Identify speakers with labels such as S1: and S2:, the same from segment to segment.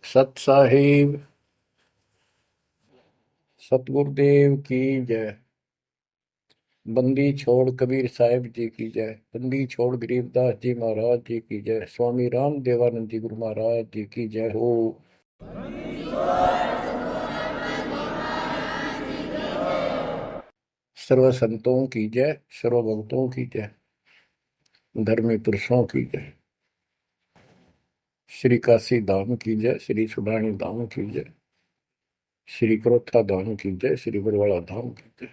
S1: सत साहिब सतगुरुदेव की जय। बंदी छोड़ कबीर साहिब जी की जय। बंदी छोड़ गरीबदास जी महाराज जी की जय। स्वामी राम देवानंद जी गुरु महाराज जी की जय हो। सर्व संतों की जय, सर्व भक्तों की जय, धर्मी पुरुषों की जय। श्री काशी धाम की जय, श्री सुडानी धाम की जय, श्री क्रोथा धाम की जय, श्री बरवाड़ा धाम की जय।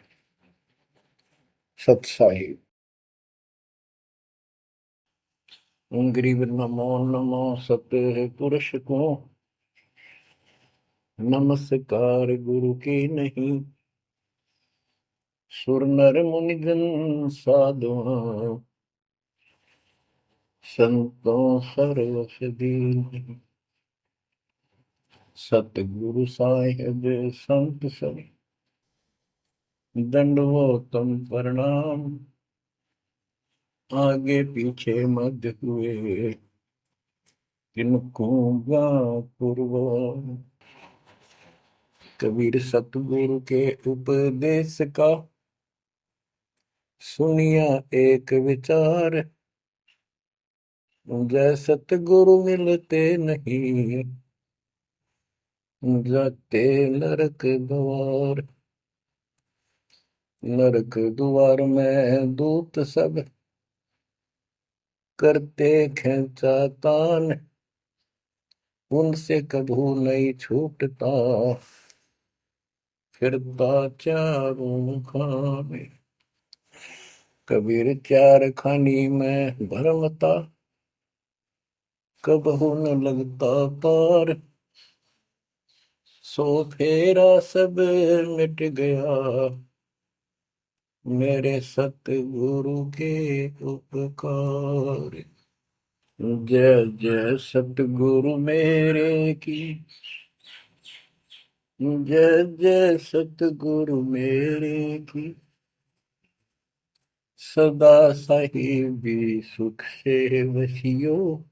S1: सत साहिब गरीब नमो नमो सत पुरुष को नमस्कार गुरु की नहीं। सुर नर मुनिजन साधुआ संतों सर्वस दीन। सतगुरु साहिब संत सब दंडवतम प्रणाम। आगे पीछे मध्य हुए किनको पूर्व। कबीर सतगुरु के उपदेश का सुनिया एक विचार। जय सतगुरु मिलते नहीं जाते नरक द्वार। नरक द्वार में दूत सब करते खेचा तान। उनसे कभू नहीं छूटता फिरता चारों खाने। कबीर चार खानी में भरमता कबहू न लगता पार। सो फेरा सब मिट गया मेरे सतगुरु के उपकार। जय जय सतगुरु मेरे की जय जय सतगुरु मेरे की। सदा साहिबी सुख से वसियो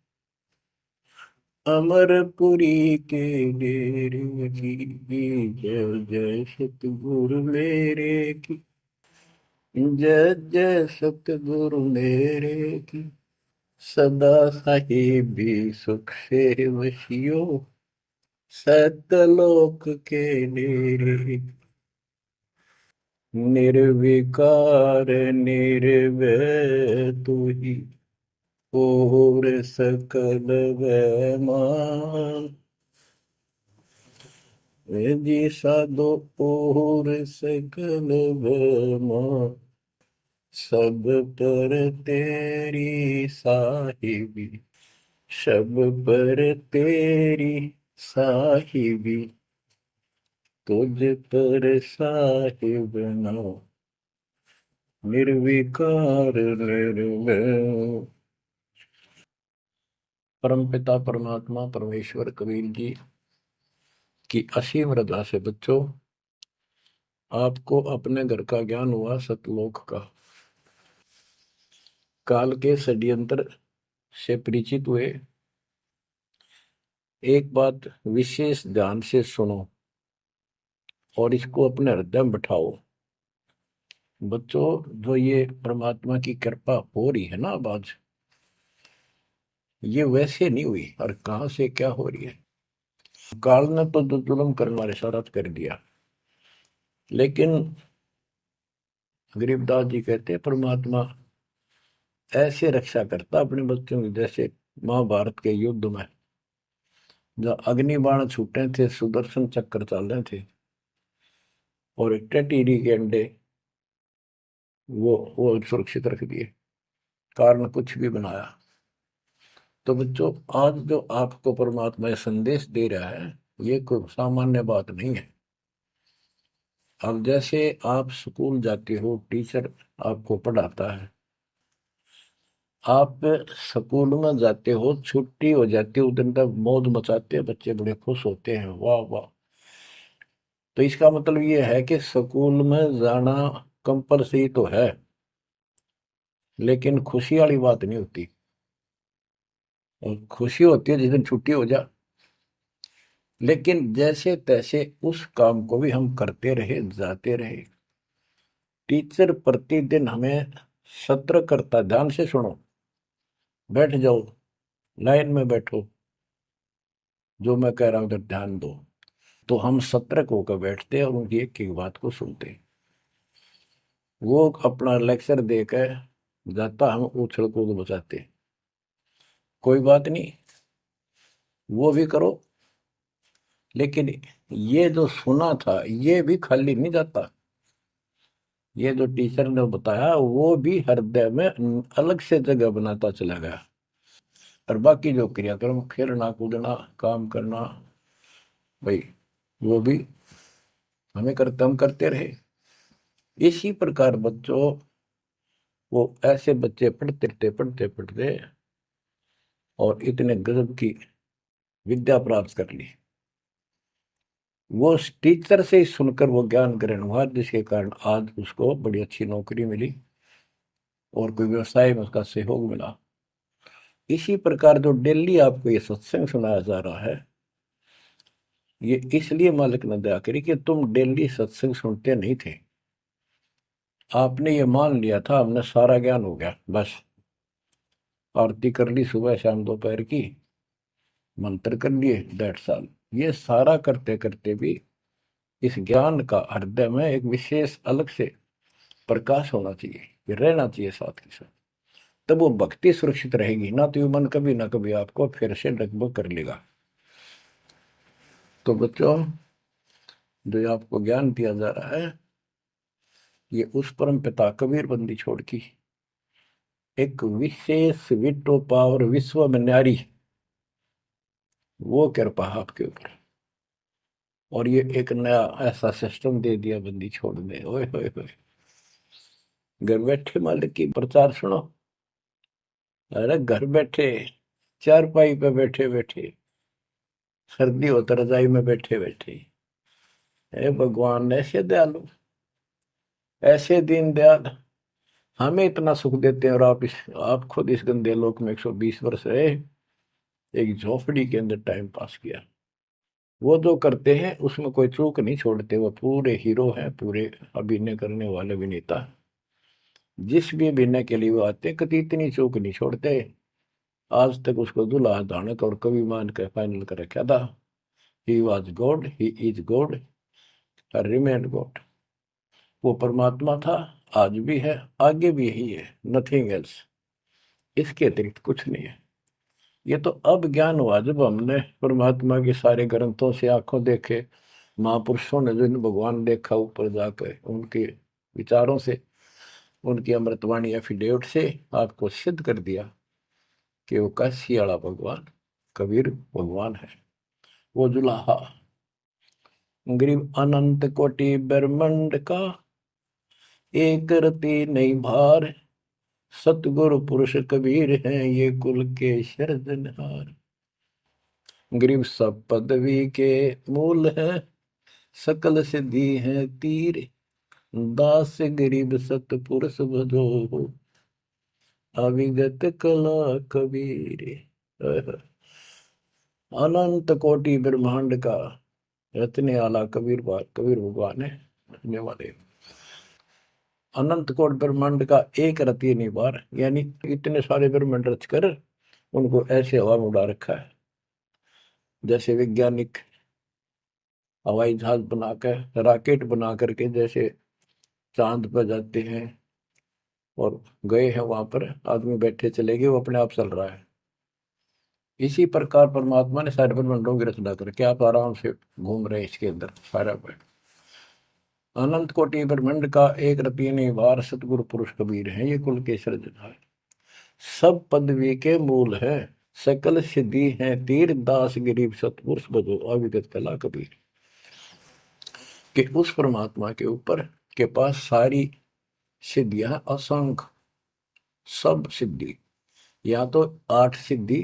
S1: अमरपुरी के डेरे की। जय जय सतगुरु मेरे की जय जय सतगुरु मेरे की। सदा साहिबी सुख से वसियो सतलोक के डेरे। निर्विकार निर्भय तू ही और सकल वैमान। जी साधो और सकल वैमान। सब पर तेरी साहिबी सब पर तेरी साहिबी। तुझ पर साहिब ना निर्विकार निर्भय। परमपिता परमात्मा परमेश्वर कबीर जी की असीम रजा से बच्चों आपको अपने घर का ज्ञान हुआ सतलोक का। काल के षड्यंत्र से परिचित हुए। एक बात विशेष ध्यान से सुनो और इसको अपने हृदय में बिठाओ। बच्चों जो ये परमात्मा की कृपा हो रही है ना अब आज, ये वैसे नहीं हुई और कहां से क्या हो रही है। काल ने तो जो जुल्म करने वाले सारा कर दिया, लेकिन गरीबदास जी कहते हैं परमात्मा ऐसे रक्षा करता अपने बच्चों की, जैसे महाभारत के युद्ध में जब अग्नि बाण छूटे थे, सुदर्शन चक्र चल रहे थे और टेटीरी के अंडे वो सुरक्षित रख दिए, कारण कुछ भी बनाया। तो बच्चों आज जो आपको परमात्मा ये संदेश दे रहा है ये कोई सामान्य बात नहीं है। अब जैसे आप स्कूल जाते हो, टीचर आपको पढ़ाता है, आप स्कूल में जाते हो, छुट्टी हो जाती है, उस दिन तक मौज मचाते हैं, बच्चे बड़े खुश होते हैं, वाह वाह। तो इसका मतलब ये है कि स्कूल में जाना कंपलसरी तो है, लेकिन खुशी वाली बात नहीं होती। और खुशी होती है जिस दिन छुट्टी हो जा। लेकिन जैसे तैसे उस काम को भी हम करते रहे, जाते रहे। टीचर प्रतिदिन हमें सत्र करता, ध्यान से सुनो, बैठ जाओ, लाइन में बैठो, जो मैं कह रहा हूं उधर ध्यान दो। तो हम सतर्क होकर बैठते और उनकी एक एक बात को सुनते। वो अपना लेक्चर देकर जाता, हम उछल कूद बचाते। कोई बात नहीं, वो भी करो, लेकिन ये जो सुना था ये भी खाली नहीं जाता। ये जो टीचर ने बताया वो भी हृदय में अलग से जगह बनाता चला गया। और बाकी जो क्रियाक्रम, खेलना कूदना, काम करना, भाई वो भी हम करते रहे। इसी प्रकार बच्चों, वो ऐसे बच्चे पढ़ते और इतने गजब की विद्या प्राप्त कर ली। वो टीचर से ही सुनकर वो ज्ञान ग्रहण हुआ, जिसके कारण आज उसको बड़ी अच्छी नौकरी मिली और कोई व्यवसाय में उसका सहयोग मिला। इसी प्रकार जो डेली आपको ये सत्संग सुनाया जा रहा है, ये इसलिए मालिक ने दया करी कि तुम डेली सत्संग सुनते नहीं थे। आपने ये मान लिया था हमने सारा ज्ञान हो गया, बस आरती कर ली सुबह शाम दोपहर की, मंत्र कर लिए, दैट साल। ये सारा करते करते भी इस ज्ञान का हृदय में एक विशेष अलग से प्रकाश होना चाहिए, ये रहना चाहिए साथ के साथ। तब वो भक्ति सुरक्षित रहेगी, ना तो ये मन कभी ना कभी आपको फिर से डगमग कर लेगा। तो बच्चों, जो आपको ज्ञान दिया जा रहा है, ये उस परम पिता कबीर बंदी छोड़ की एक विशेष विटो पावर विश्व में न्यारी, वो कृपा आपके ऊपर। और ये एक नया ऐसा सिस्टम दे दिया बंदी छोड़ने, ओए होए होए। घर बैठे मालिक की प्रचार सुनो। अरे घर बैठे, चारपाई पे बैठे बैठे, सर्दी हो तो रजाई में बैठे बैठे, हे भगवान ऐसे दयालु, ऐसे दीन दयाल, हमें इतना सुख देते हैं। और आप खुद इस गंदे लोक में 120 वर्ष रहे, एक झोपड़ी के अंदर टाइम पास किया। वो जो करते हैं उसमें कोई चूक नहीं छोड़ते, वो पूरे हीरो हैं, पूरे अभिनय करने वाले अभिनेता। जिस भी अभिनय के लिए वो आते, कभी इतनी चूक नहीं छोड़ते। आज तक उसको दूल्हा दानक और कवि मान के फाइनल कर रखा था। He was God, he is God, remain God. वो परमात्मा था, आज भी है, आगे भी यही है, नथिंग एल्स। इसके अतिरिक्त कुछ नहीं है। ये तो अब ज्ञान हुआ जब हमने परमात्मा के सारे ग्रंथों से आंखों देखे, महापुरुषों ने जिन भगवान देखा ऊपर जाकर, उनके विचारों से, उनकी अमृतवाणी एफिडेविट से आपको सिद्ध कर दिया कि वो काशी वाला भगवान कबीर भगवान है। वो जुलाहा गरीब अनंत कोटि ब्रह्मांड का, एक रति नहीं भार, सतगुरु पुरुष कबीर हैं ये कुल के सिरजनहार। गरीब सब पदवी के मूल है, सकल सिद्धि है तीर, दास गरीब सतपुरुष भजो, अविगत कला कबीर। अनंत कोटि ब्रह्मांड का रचने वाला कबीर भगवान है, रचने वाले। अनंत कोट ब्रह्मांड का एक रति निवार, यानी इतने सारे ब्रह्मांड रच कर उनको ऐसे हवा में उड़ा रखा है, जैसे वैज्ञानिक हवाई जहाज बनाकर, रॉकेट बना करके जैसे चांद पर जाते हैं और गए हैं, वहां पर आदमी बैठे चले गए, वो अपने आप चल रहा है। इसी प्रकार परमात्मा ने सारे ब्रह्मांडों की रचना करके आप आराम से घूम रहे हैं इसके अंदर सारा पर। अनंत कोटि ब्रह्मांड का एक रति निवार, सतगुरु पुरुष कबीर है ये कुल के सिरजनहार। सब पदवी के मूल है, सकल सिद्धि है तीर, दास गरीब सतपुरुष भजो, अविगत कला कबीर। कि उस परमात्मा के ऊपर के पास सारी सिद्धियां, असंख्य सब सिद्धि, या तो 8 सिद्धि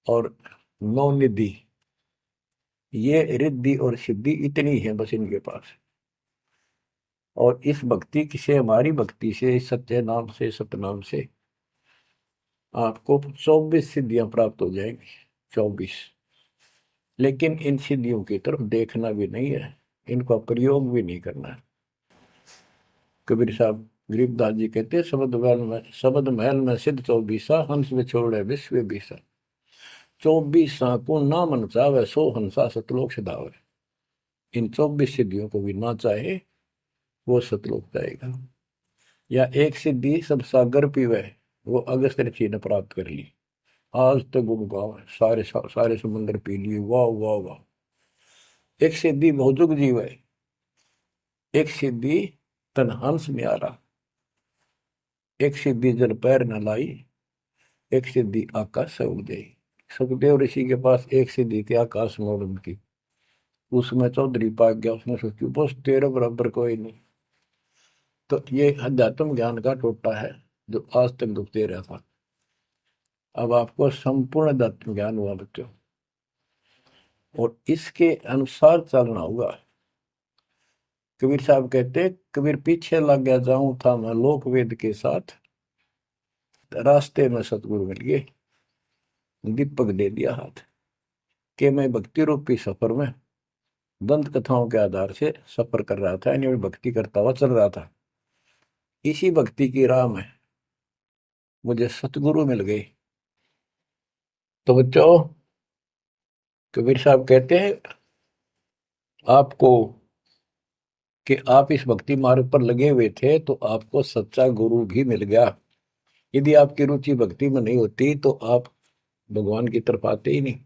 S1: और 9 निधि, ये रिद्धि और सिद्धि इतनी है बस इनके पास। और इस भक्ति से, हमारी भक्ति से, सत्य नाम से, सतनाम से आपको 24 सिद्धियां प्राप्त हो जाएंगी। 24 लेकिन इन सिद्धियों की तरफ देखना भी नहीं है, इनका प्रयोग भी नहीं करना है। कबीर साहब गरीबदास जी कहते, शब्द महल में सिद्ध चौबीसा, हंस बिछोड़े विश्व बीसा। 24 को ना मन चावे, सो हंसा सतलोक सदावे। इन 24 सिद्धियों को भी ना चाहे वो सतलोक जाएगा। या एक सिद्धि सब सागर पीवे, वो अगस्त ऋषि ने प्राप्त कर ली। आज तक गुण गावे, सारे समुद्र पी लिए, वाह वाह वाह। एक सिद्धि भौजुग जीव है, एक सिद्धि तन हंस न्यारा, एक सिद्धि जल पैर न लाई, एक सिद्धि आकाश से उड़ गई। सुखदेव ऋषि के पास एक सिद्धि थी आकाश में उड़ने की, उसमें चौधरी पाक गया, उसने सोची बस तेरे बराबर कोई नहीं। तो ये अध्यात्म ज्ञान का टोटा है जो आज तक दुखते रहा था। अब आपको संपूर्ण अध्यात्म ज्ञान हुआ बच्चों, और इसके अनुसार चलना होगा। कबीर साहब कहते, कबीर पीछे लग गया जाऊं था मैं लोक वेद के साथ, रास्ते में सतगुरु मिल गए, दीपक दे दिया हाथ, कि मैं भक्ति रूपी सफर में दंत कथाओं के आधार से सफर कर रहा था, यानी भक्ति करता हुआ चल रहा था। इसी भक्ति की राह में मुझे सतगुरु मिल गए। तो बच्चों, कबीर साहब कहते हैं आपको कि आप इस भक्ति मार्ग पर लगे हुए थे तो आपको सच्चा गुरु भी मिल गया। यदि आपकी रुचि भक्ति में नहीं होती तो आप भगवान की तरफ आते ही नहीं।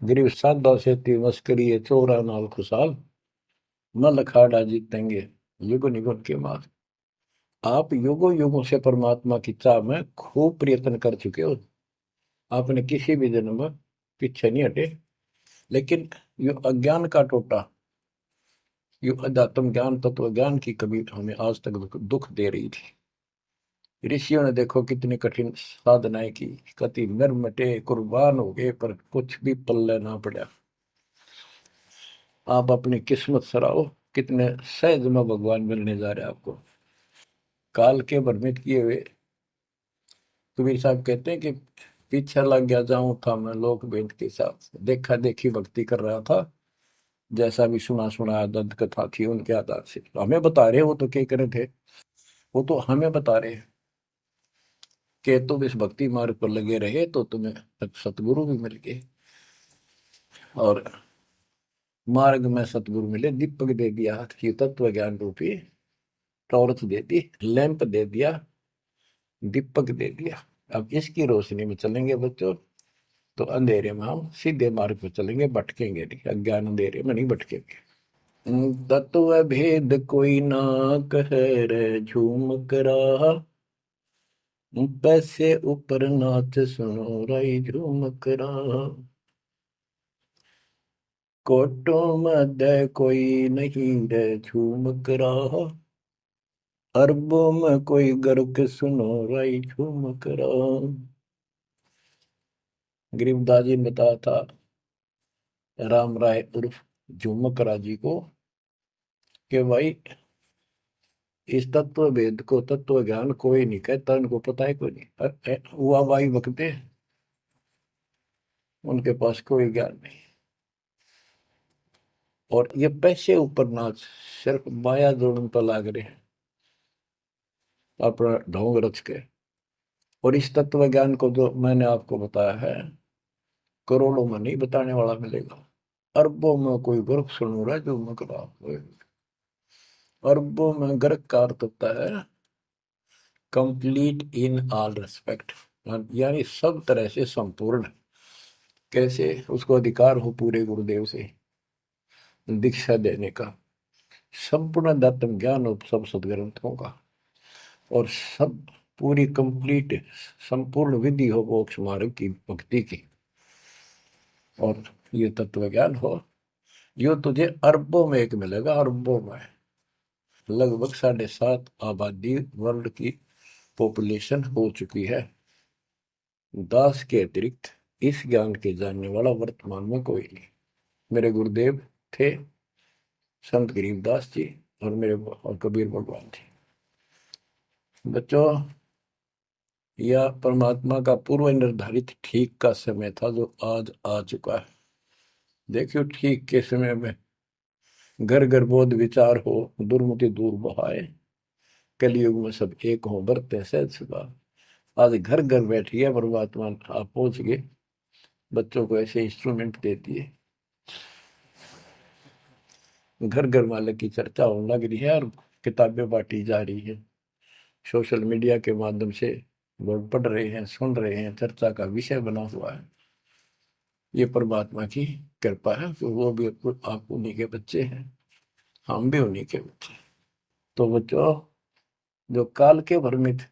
S1: गरीब साधा से मस्करी है चोरा नाल खुशाल, न लखाड़ा जीतेंगे युग निगुण के मार। आप युगों युगों से परमात्मा की चाह में खूब प्रयत्न कर चुके हो, आपने किसी भी जन्म में पीछे नहीं हटे। लेकिन यो अज्ञान का टोटा, यो अध्यात्म ज्ञान तत्व ज्ञान की कमी हमें आज तक दुख दे रही थी। ऋषियों ने देखो कितनी कठिन साधनाएं की, कति नर मटे कुर्बान हो गए, पर कुछ भी पल्ले ना पड़ा। आप अपनी किस्मत सराहो, कितने सहज में भगवान मिलने जा रहे हैं आपको। काल के भ्रमित किए हुए कबीर साहब कहते हैं कि पीछे लग गया जाऊं था मैं लोक वेद के साथ, देखा देखी भक्ति कर रहा था, जैसा भी सुना सुना दंत कथा थी उनके आधार से। हमें बता रहे, वो तो क्या करे थे, वो तो हमें बता रहे कि तुम इस भक्ति मार्ग पर लगे रहे तो तुम्हें सतगुरु भी मिल गए। और मार्ग में सतगुरु मिले, दीपक दे दिया, ये तत्व ज्ञान रूपी टॉर्च दे दी, लैंप दे दिया, दीपक दे दिया। अब इसकी रोशनी में चलेंगे बच्चों तो अंधेरे में हम सीधे मार्ग पर चलेंगे, भटकेंगे नहीं, अज्ञान अंधेरे में नहीं भटकेंगे। तत्व भेद कोई ना कहे रे झूम करा, पैसे ऊपर नाच सुनो राई झूम करा। कोटों मध्य कोई नहीं रे झूम करा, अरबों में कोई गर्क सुनो राई झूम करा। गरीबदास जी ने बताया था राम राय उर्फ झूमकरा जी को कि भाई इस तत्व वेद को, तत्व ज्ञान कोई नहीं कहता, इनको पता है कोई नहीं, हुआ भाई बकते, उनके पास कोई ज्ञान नहीं। और ये पैसे ऊपर नाच, सिर्फ माया जोड़न पर लाग रहे हैं अपना ढोंग रच के। और इस तत्व ज्ञान को जो मैंने आपको बताया है, करोड़ों में नहीं बताने वाला मिलेगा, अरबों में कोई गर्क सुन रहा है जो मकरा। अरबों में गर्क का अर्थ होता है कंप्लीट इन ऑल रेस्पेक्ट, यानी सब तरह से संपूर्ण। कैसे उसको अधिकार हो पूरे गुरुदेव से दीक्षा देने का, संपूर्ण अध्यात्म ज्ञान हो सब सदग्रंथों का, और सब पूरी कंप्लीट संपूर्ण विधि हो मोक्ष मार्ग की भक्ति की, और ये तत्व ज्ञान हो, यो तुझे अरबों में एक मिलेगा, अरबों में। लगभग 7.5 आबादी वर्ल्ड की पॉपुलेशन हो चुकी है। दास के अतिरिक्त इस ज्ञान के जानने वाला वर्तमान में कोई नहीं। मेरे गुरुदेव थे संत गरीबदास जी, और मेरे और कबीर भगवान जी। बच्चों, यह परमात्मा का पूर्व निर्धारित ठीक का समय था जो आज आ चुका है। देखियो ठीक के समय में घर घर बोध विचार हो, दुर्मति दूर बहाए, कलयुग में सब एक हो बरते सहज सुभाव। आज घर घर बैठिए परमात्मा आप पहुंच गए, बच्चों को ऐसे इंस्ट्रूमेंट देती है, घर घर मालिक की चर्चा होने लग रही है और किताबें बांटी जा रही है। सोशल मीडिया के माध्यम से लोग पढ़ रहे हैं, सुन रहे हैं, चर्चा का विषय बना हुआ है। ये परमात्मा की कृपा है कि वो भी आप उन्हीं के बच्चे हैं, हम भी उन्हीं के बच्चे। तो बच्चों, जो काल के भ्रमित,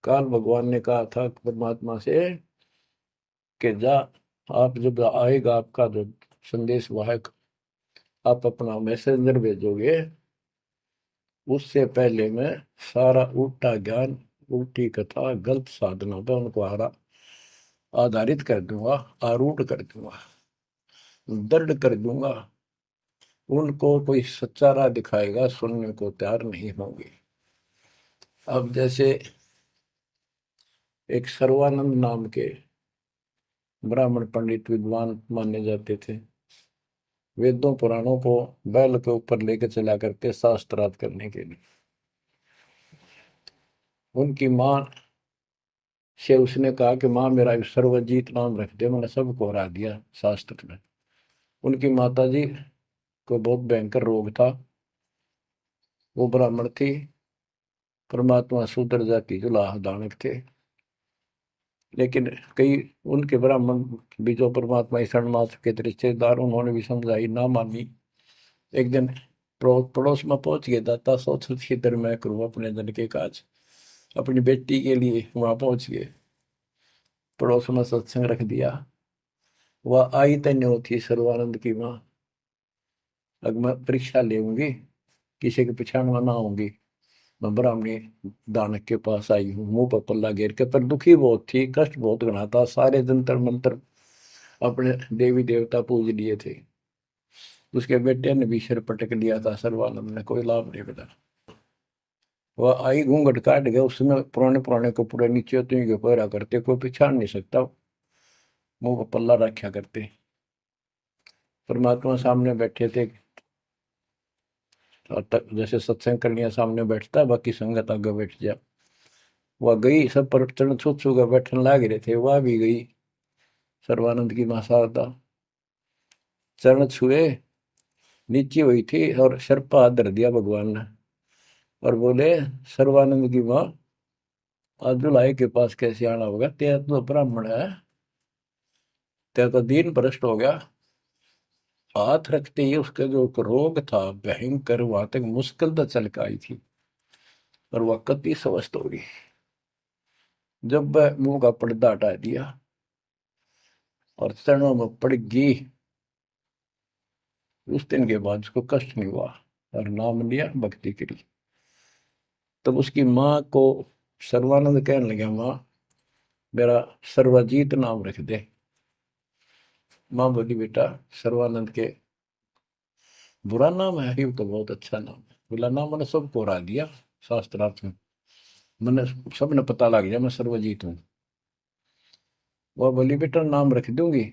S1: काल भगवान ने कहा था परमात्मा से कि जा, आप जब आएगा आपका जो संदेश वाहक, आप अपना मैसेंजर भेजोगे, उससे पहले मैं सारा उल्टा ज्ञान, उल्टी कथा, गलत साधना पर उनको आधारित कर दूंगा, आरूढ़ कर दूंगा, दृढ़ कर दूंगा। उनको कोई सच्चा राह दिखाएगा, सुनने को तैयार नहीं होंगे। अब जैसे एक सर्वानंद नाम के ब्राह्मण पंडित विद्वान माने जाते थे, वेदों पुराणों को बैल के ऊपर लेकर चला करते शास्त्रार्थ करने के लिए। उनकी माँ से उसने कहा कि माँ मेरा सर्वजीत नाम रख दे, मैंने सबको हरा दिया शास्त्र में। उनकी माता जी को बहुत भयंकर रोग था, वो ब्राह्मण थी, परमात्मा शूद्र जाति जुलाह दानक थे। लेकिन कई उनके ब्राह्मण भी जो परमात्मा शरणमास के रिश्तेदार, उन्होंने भी समझाई, ना मानी। एक दिन पड़ोस में पहुंच गए, दाता सोच इधर मैं करूँ अपने धन के काज, अपनी बेटी के लिए वहां पहुंच गए। पड़ोस में सत्संग रख दिया। वह आई तन्य होती सर्वानंद की माँ, अब मैं परीक्षा लेंगी, किसी के पिछाड़ में ना होंगी। मैं ब्राह्मणी दानक के पास आई हूँ, मुंह पर पल्ला घेर के, पर दुखी बहुत थी, कष्ट बहुत घना था, सारे जंतर मंत्र अपने देवी देवता पूज लिए थे। उसके बेटे ने भी सिर पटक लिया था, सर्वानंद ने कोई लाभ नहीं मिला। वह आई घूंघट काट गया, उसमें पुराने पुराने कपड़े नीचे के पहरा करते, कोई पिछाड़ नहीं सकता, मुंह पर पल्ला रखा करते। परमात्मा सामने बैठे थे, और जैसे सत्संग करने सामने बैठता, बाकी संगत आगे बैठ जा। वह गई, सब पर चरण छू छू कर बैठने लाग रहे थे, वह भी गई सर्वानंद की मां शारदा। चरण छुए, नीचे हुई थी और सिर पर हाथ धर दिया भगवान ने और बोले, सर्वानंद की मां, आज जुलाई के पास कैसे आना होगा, तेरा तो ब्राह्मण है, तेरा तो दीन भ्रष्ट हो गया। हाथ रखते ही उसका जो रोग था भयंकर, वहां तक मुश्किल तो चल के आई थी, और वह कति स्वस्थ हो गई। जब वह मुंह का पर्दा हटा दिया और चरणों में पड़ गई, उस दिन के बाद उसको कष्ट नहीं हुआ और नाम लिया, भक्ति करी। तब उसकी माँ को सर्वानंद कहने लगा, माँ मेरा सर्वजीत नाम रख दे। माँ बोली, बेटा सर्वानंद के बुरा नाम है, ये तो बहुत अच्छा नाम है। बोला, नाम मैंने सबको हरा दिया शास्त्रार्थ में, मैंने सबने पता लग गया मैं सर्वजीत हूँ। वह बोली, बेटा नाम रख दूंगी,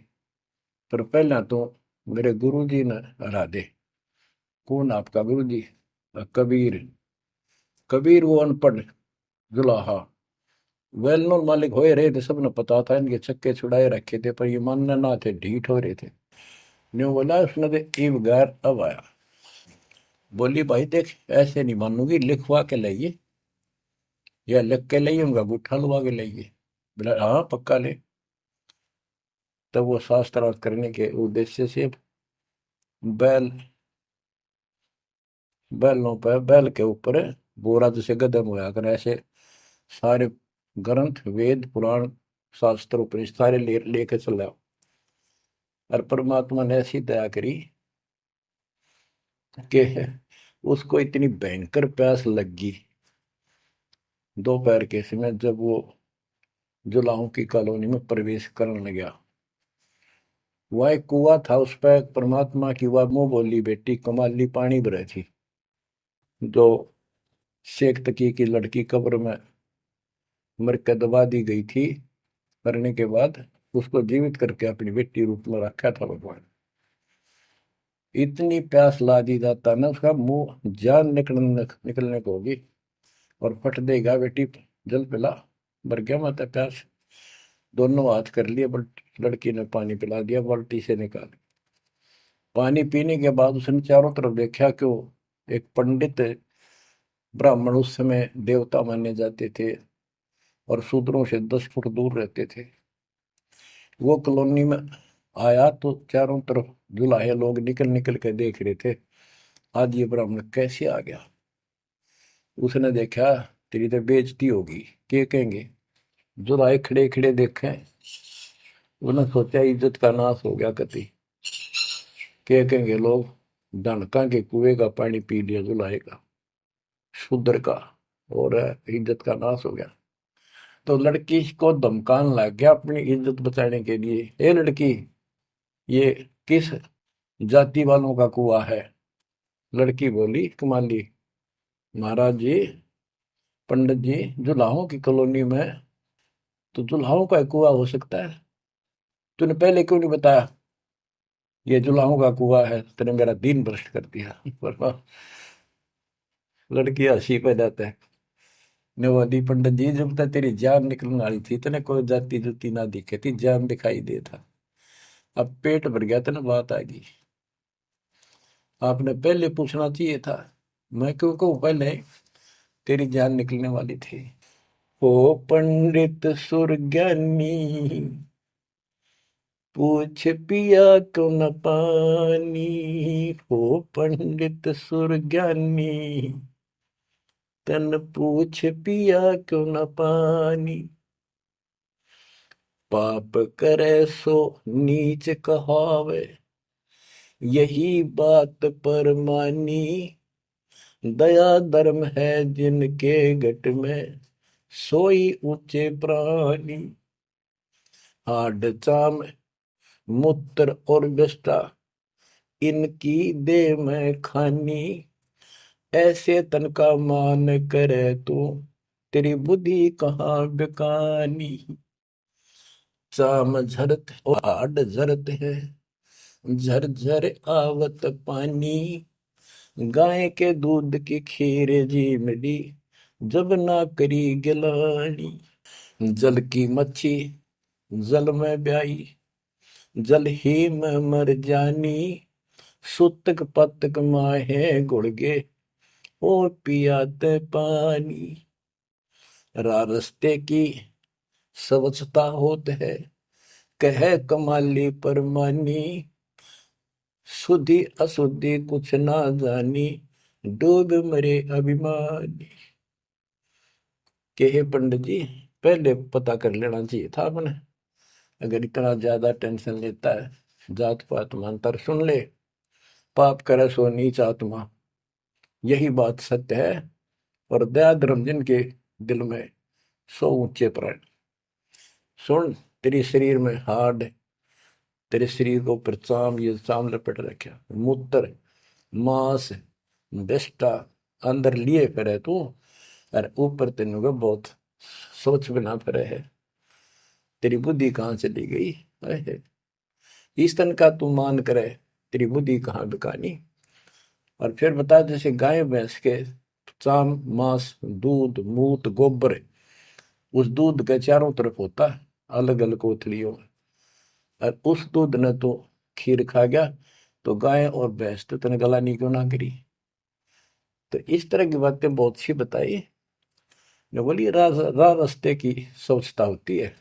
S1: पर पहला तो मेरे गुरु जी ने हरा दे। कौन आपका गुरु जी? कबीर। कबीर वो अनपढ़ जुलाहा, वेल नोन मालिक हो रहे थे, सबने पता था, इनके छक्के छुड़ाए रखे थे, पर ये मानने ना थे, ढीठ हो रहे थे। न्यू बोला उसने, तो ईब गैर अब आया। बोली, भाई देख ऐसे नहीं मानूंगी, लिखवा के लाइए, या लिख के लाइए, उनका गुट्ठा लुआ के लाइए। बोला, हाँ पक्का ले। तब वो शास्त्रार्थ करने के उद्देश्य से बैल, बैलों पर, बैल के ऊपर बोरा जैसे गदम होया कर, ऐसे सारे ग्रंथ, वेद, पुराण, शास्त्र, उपनिषद सारे लेके चला। और परमात्मा ने ऐसी दया करी कि उसको इतनी भयंकर प्यास लग गई दोपहर के समय, जब वो जुलाहों की कॉलोनी में प्रवेश करने गया। वह एक कुआ था, उस पर परमात्मा की वह मुंह बोली बेटी कमाली पानी भरे थी, जो शेख तकी की लड़की कब्र में मर के दबा दी गई थी, करने के बाद उसको जीवित करके अपनी बेटी रूप में रखा था भगवान। इतनी प्यास ला दी जाता ना, उसका मुंह जान निकलने को होगी, और फट देगा, बेटी जल पिला। मर गया माता प्यास। दोनों हाथ कर लिए, लड़की ने पानी पिला दिया बाल्टी से निकाल। पानी पीने के बाद उसने चारों तरफ देखा, क्यों एक पंडित ब्राह्मण उस समय देवता माने जाते थे और शूद्रों से 10 फुट दूर रहते थे, वो कॉलोनी में आया, तो चारों तरफ जुलाहे लोग निकल निकल के देख रहे थे, आज ये ब्राह्मण कैसे आ गया। उसने देखा, तेरी तो बेइज्जती होगी, क्या कहेंगे। जुलाहे खड़े खड़े देखे, उन्होंने सोचा इज्जत का नाश हो गया कति, क्या कहेंगे लोग, डनका के कुएं का पानी पी लिया जुलाहे का, शूद्र का, और इज्जत का नाश हो गया। तो लड़की को धमकाने लग गया अपनी इज्जत बचाने के लिए, ए लड़की, ये किस जाति वालों का कुआ है। लड़की बोली कमाली, महाराज जी, पंडित जी, जुलाहों की कॉलोनी में तो जुलाहों का कुआ हो सकता है, तूने पहले क्यों नहीं बताया ये जुलाहों का कुआ है, तेने मेरा दिन भ्रष्ट कर दिया। पर लड़की हंसी पे जाता है, नवादी पंडित जी, जब तक तेरी जान निकलने वाली थी तने कोई जाति जुती ना दिखे थी, जान दिखाई दे था, अब पेट भर गया तेने बात आ गई, आपने पहले पूछना चाहिए था। मैं क्यों कहूँ पहले, तेरी जान निकलने वाली थी। ओ पंडित सुरज्ञानी, पूछ पिया क्यों न पानी, हो पंडित सुरज्ञानी, तन पूछ पिया क्यों न पानी। पाप करे सो नीच कहावे, यही बात पर मानी, दया धर्म है जिनके घट में, सोई ऊंचे प्राणी। हाड चाम मूत्र और विष्ठा, इनकी दे में खानी, ऐसे तन का मान करे तू, तेरी बुद्धि कहाँ बेकानी। चाम झरत और हाड झरत है, झरझर आवत पानी, गाय के दूध की खीर जी मिली, जब ना करी गिलानी। जल की मच्छी जल में ब्याई, जल ही में मर जानी, सुतक पतक माहे गुड़गे, और पियाते पानी। रास्ते की स्वच्छता होत है, कह कमाली परमानी, शुद्धि अशुद्धि कुछ ना जानी, डूब मरे अभिमानी। के पंडित जी, पहले पता कर लेना चाहिए था आपने, अगर इतना ज्यादा टेंशन लेता है, जात पात मंत्र सुन ले, पाप करे सो नीच आत्मा, यही बात सत्य है, और दया धर्म जिनके दिल में, सो ऊंचे प्राण। सुन, तेरे शरीर में हाड, तेरे शरीर को ऊपर चाम, ये चाम लपेट रखा, मूत्र मांस विष्ठा अंदर लिए फिरे तू, और ऊपर तेनों का बहुत सोच बना फिरे है, तेरी बुद्धि कहाँ चली गई है। इस तन का तू मान करे, तेरी बुद्धि कहाँ बिकानी। और फिर बता, जैसे गाय भैंस के चाम मांस दूध मूत गोबर, उस दूध के चारों तरफ होता है अलग अलग कोथलियों में, और उस दूध ने तो खीर खा गया, तो गाय और भैंस तो तेने गलानी क्यों ना करी। तो इस तरह की बातें बहुत सी बताई ने, बोली रास्ते की स्वच्छता होती है,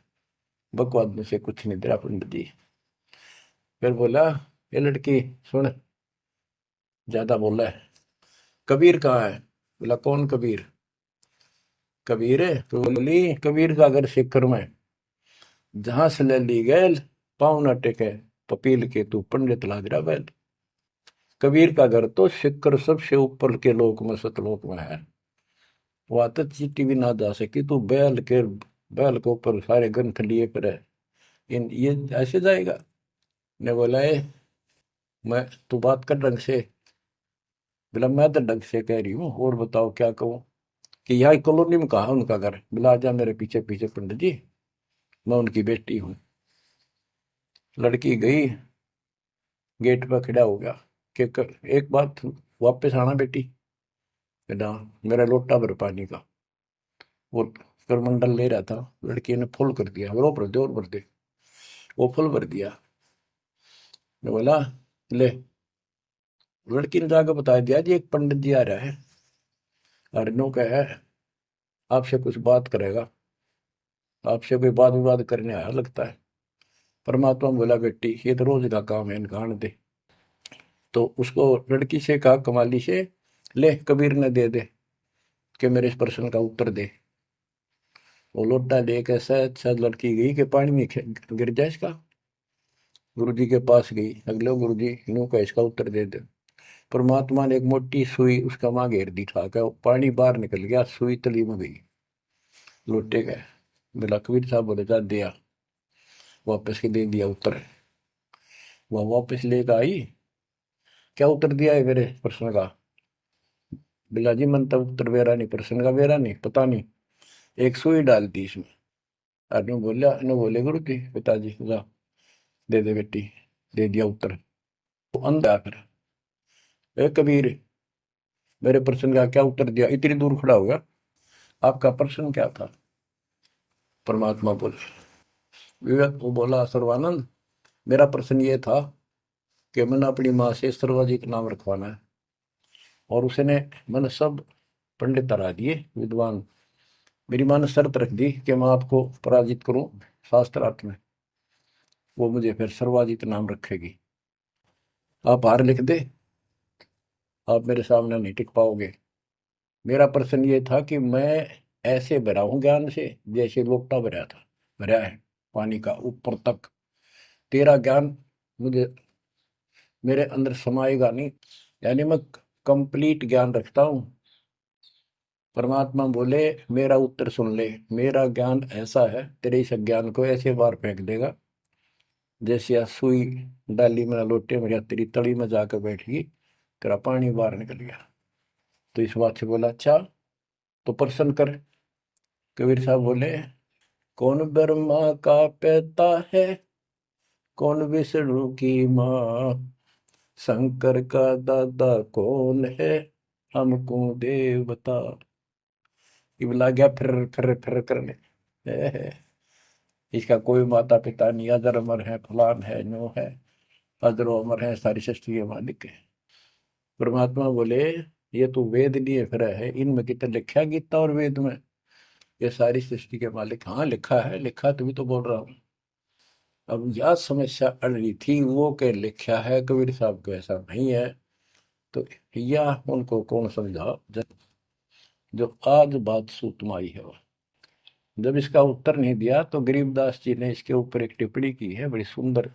S1: बकवाद में से कुछ नहीं तेरा पंडित जी। फिर बोला, ये लड़की सुन, ज्यादा बोला है, कबीर कहाँ है। बोला कौन कबीर। कबीर है तो बोली, कबीर का घर सिक्कर में, जहां से ले ली गैल, पाँव न टेके पपील के, तू पंडित लाग रहा बैल। कबीर का घर तो सिक्कर सबसे ऊपर के लोक में, सतलोक में है, वहां तक चीटी भी ना जा सकी, तू बैल के ऊपर सारे ग्रंथ लिए पर है, इन ये ऐसे जाएगा। ने बोला, मैं तू बात कर ढंग से। बोला मैं तो ढंग से कह रही हूँ, और बताओ क्या कहूँ। कि यहाँ कॉलोनी में कहा उनका घर। बोला आजा मेरे पीछे पीछे पंडित जी, मैं उनकी बेटी हूँ। लड़की गई, गेट पर खड़ा हो गया, कि एक बात वापस आना बेटी, बेटा मेरा लोटा भर पानी का। वो करमंडल ले रहा था, लड़की ने फुल कर दिया, और भर दे और भर दे। वो फुल भर दिया। मैं बोला ले। लड़की ने जाकर बता दिया जी एक पंडित जी आ रहा है, और नो का है आपसे कुछ बात करेगा, आपसे कोई बात विवाद करने आया लगता है। परमात्मा बोला बेटी ये तो रोज का काम है, इनका आने दे। तो उसको लड़की से कहा कमाली से, ले कबीर ने दे दे कि मेरे इस प्रश्न का उत्तर दे। वो लोटा लेकर शायद शायद लड़की गई कि पानी में गिर जाए इसका। गुरु जी के पास गई, अगले गुरु जी यूं का इसका उत्तर दे दे। परमात्मा ने एक मोटी सुई उसका माँ घेर दी था, क्या पानी बाहर निकल गया, सुई तली में गई। लोटे गए। बोला कबीर साहब बोले जा दिया, वापस के दे दिया उत्तर। वह वापस लेकर आई, क्या उत्तर दिया है मेरे प्रश्न का। बिला जी मन तब उत्तर वेरा नहीं, प्रश्न का वेरा नहीं, पता नहीं, एक सुई डाल दी इसमें। अनु बोला, अनु बोले गुरु जी पिताजी जा दे दे बेटी, दे दिया उत्तर। वो अंधा फिर, ए कबीर मेरे प्रश्न का क्या उत्तर दिया, इतनी दूर खड़ा हो गया, आपका प्रश्न क्या था। परमात्मा बोले, विवेक वो बोला सर्वानंद मेरा प्रश्न ये था कि मैंने अपनी माँ से सर्वाजी का नाम रखवाना है, और उसने मैंने सब पंडित हरा दिए विद्वान। मेरी माँ ने शर्त रख दी कि मैं आपको पराजित करूं शास्त्रार्थ में, वो मुझे फिर सर्वाजित नाम रखेगी। आप हार लिख दे, आप मेरे सामने नहीं टिक पाओगे। मेरा प्रश्न ये था कि मैं ऐसे भरा हूं ज्ञान से जैसे लोटा भरा था, भरा है पानी का ऊपर तक। तेरा ज्ञान मुझे मेरे अंदर समाएगा नहीं, यानी मैं कंप्लीट ज्ञान रखता हूँ। परमात्मा बोले मेरा उत्तर सुन ले, मेरा ज्ञान ऐसा है तेरे इस ज्ञान को ऐसे बार फेंक देगा जैसे सुई डाली में लोटे में तेरी तली में जाकर बैठ गई, तेरा पानी बाहर निकल गया। तो इस बात से बोला अच्छा तो प्रश्न कर। कबीर साहब बोले कौन ब्रह्मा का पिता है, कौन विष्णु की माँ, शंकर का दादा कौन है, हमको देव बता। ये लग गया फिर करने, इसका कोई माता पिता नहीं, अजर अमर है, फलान है, नो है, अजरो अमर है, सारी सृष्टि के मालिक है। परमात्मा बोले ये तो वेद लिए फिर है, इनमें कितना लिखा है गीता और वेद में ये सारी सृष्टि के मालिक। हाँ लिखा है, लिखा तभी तो बोल रहा हूँ। अब यह समस्या अड़ रही थी, वो के लिखा है कबीर साहब को ऐसा नहीं है, तो यह उनको कौन समझा जो आज बात सूतम आई है। जब इसका उत्तर नहीं दिया तो गरीबदास जी ने इसके ऊपर एक टिप्पणी की है, बड़ी सुंदर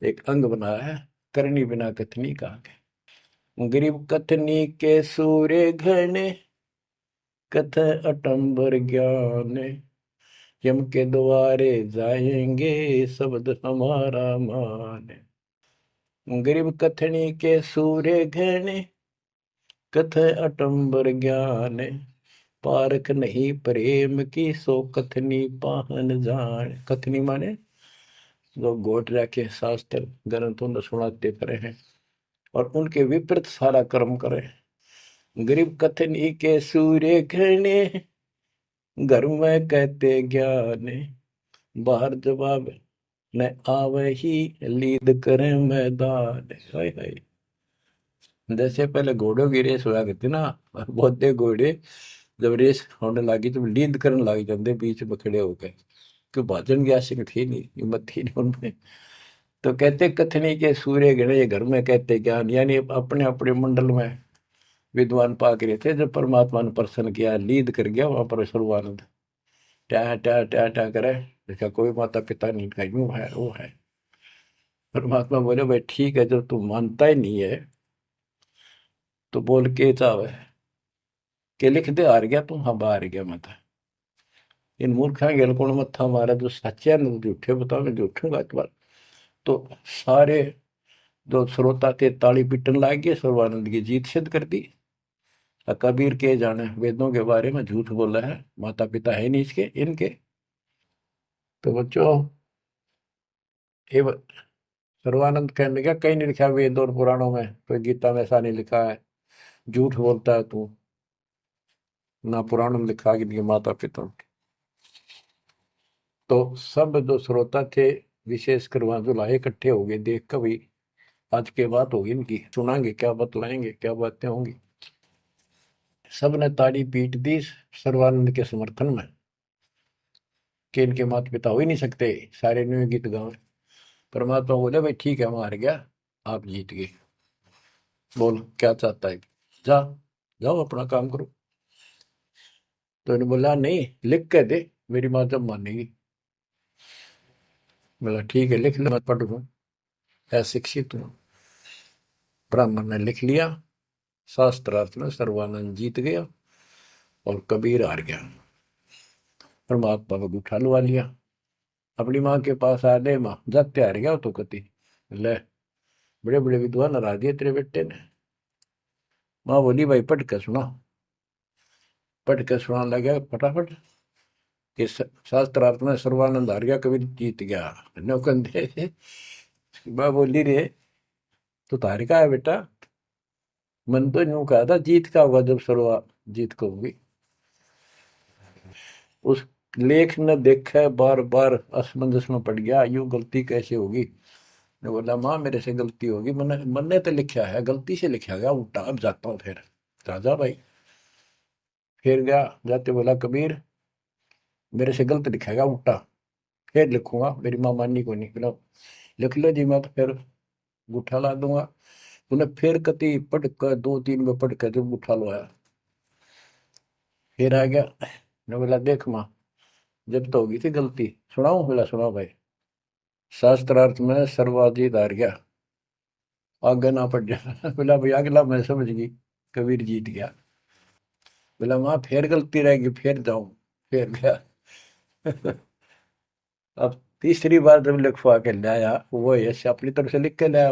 S1: एक अंग बनाया है, करनी बिना कथनी कहा के। गरीब कथनी के सूर्य घने, कथ अटंबर ज्ञान, यम के द्वारे जाएंगे शब्द हमारा मान। गरीब कथनी के सूर्य घने, कथ अटंबर ज्ञान, पारख नहीं प्रेम की सो कथनी पाहन जान। कथनी माने जो गोट रखे शास्त्र ग्रंथों ने सुनाते पड़े हैं और उनके विपरीत सारा कर्म करे। गरीब कथनी के सूर्य घने, घर में कहते ज्ञान, बाहर जवाब न आवे ही लीद करे मैदान। हाय हाय, जैसे पहले घोड़ों की रेस हुआ करती ना, बहुत दे घोड़े जब रेस होने लगी तो लीड करने लग जाते बीच में खड़े होकर, क्यों भाजन की आशिक थी नहीं, हिम्मत थी नहीं उनमें। तो कहते कथनी के सूर्य गणे घर में कहते ज्ञान, यानी अपने अपने मंडल में विद्वान पाक रहे थे। जब परमात्मा ने प्रसन्न किया, लीद कर गया वहां पर सर्वानंद, ट्या ट्या ट्या ट्या करे, इसका कोई माता पिता नहीं, का यूं है वो है। परमात्मा बोले भाई ठीक है, जब तू मानता ही नहीं है तो बोल के चाहे के लिख दे, हार गया तू, हाँ हार गया मत। इन मूर्खा गेल कौन मत्था मारा, जो सच्चे न झूठे बताओ, मैं झूठूंगा इस बार। तो सारे जो श्रोता थे ताली पीटन लाग गए, सर्वानंद की जीत सिद्ध कर दी। कबीर के जाने वेदों के बारे में झूठ बोला है, माता पिता है नहीं इसके इनके। तो बच्चों ये सर्वानंद कहने लगा कहीं नहीं लिखा वेद और पुराणों में, कोई गीता में ऐसा नहीं लिखा है, झूठ बोलता है तू, ना पुराण में लिखा कि माता पिता। तो सब जो श्रोता थे, विशेषकर वहां जो लाए इकट्ठे हो गए, देख कर भाई आज के बात होगी इनकी, सुनाएंगे क्या, बतलाएंगे क्या बातें होंगी। सब ने ताड़ी पीट दी सर्वानंद के समर्थन में कि इनके माता पिता हो ही नहीं सकते, सारे न्यू गीत गावे। परमात्मा बोले भाई ठीक है, मैं हार गया, आप जीत गए, बोल क्या चाहता है, जा, जाओ अपना काम करो। तो इन्होंने बोला नहीं, लिख के दे, मेरी माँ जब मानेगी। बोला ठीक है लिख ले, मैं पढ़ लूँ, अशिक्षित हूँ। ब्राह्मण ने लिख लिया, शास्त्रार्थ में सर्वानंद जीत गया और कबीर हार गया। परमात्मा को उठा लुआ लिया, अपनी माँ के पास आ दे, माँ जाते हार गया तो कति, ले बड़े बड़े विद्वान हरा दिए तेरे बेटे ने। माँ बोली भाई पढ़ के सुना, पढ़ के सुना लगा फटाफट कि शास्त्रार्थ में सर्वानंद हार गया, कबीर जीत गया। नौकंदे माँ बोली रे तो तार का है बेटा, मन तो यूं कहा था जीत का होगा जब सर्वा जीत को होगी। उस लेख ने देखा, बार बार असमंजस में पड़ गया, यूं गलती कैसे होगी। ने बोला माँ मेरे से गलती होगी, मैंने मैंने तो लिखा है, गलती से लिखा गया उल्टा, अब जाता हूँ फिर। राजा भाई फिर गया, जाते बोला कबीर मेरे से गलत लिखा गया उल्टा, फिर लिखूंगा, मेरी माँ माननी को नहीं। बोला लिख लो जी, मैं तो फिर गुठा ला दूंगा। उन्हें फिर कति पढ़ कर, दो तीन में पढ़ कर जब गुठा लो आया, फिर आ गया। ने बोला देख माँ, जब तो होगी थी गलती, सुनाऊं? बोला सुनाओ भाई। शास्त्रार्थ में सर्वाधिक हार गया, आगे ना पड़ जा। बोला भाई अगला मैं समझ गई, कबीर जीत गया। बोला माँ फिर गलती रहेगी, फिर जाऊं, फिर गया। अब तीसरी बार जब लिखवा के लाया, वो ऐसे अपनी तरफ से लिख के लाया,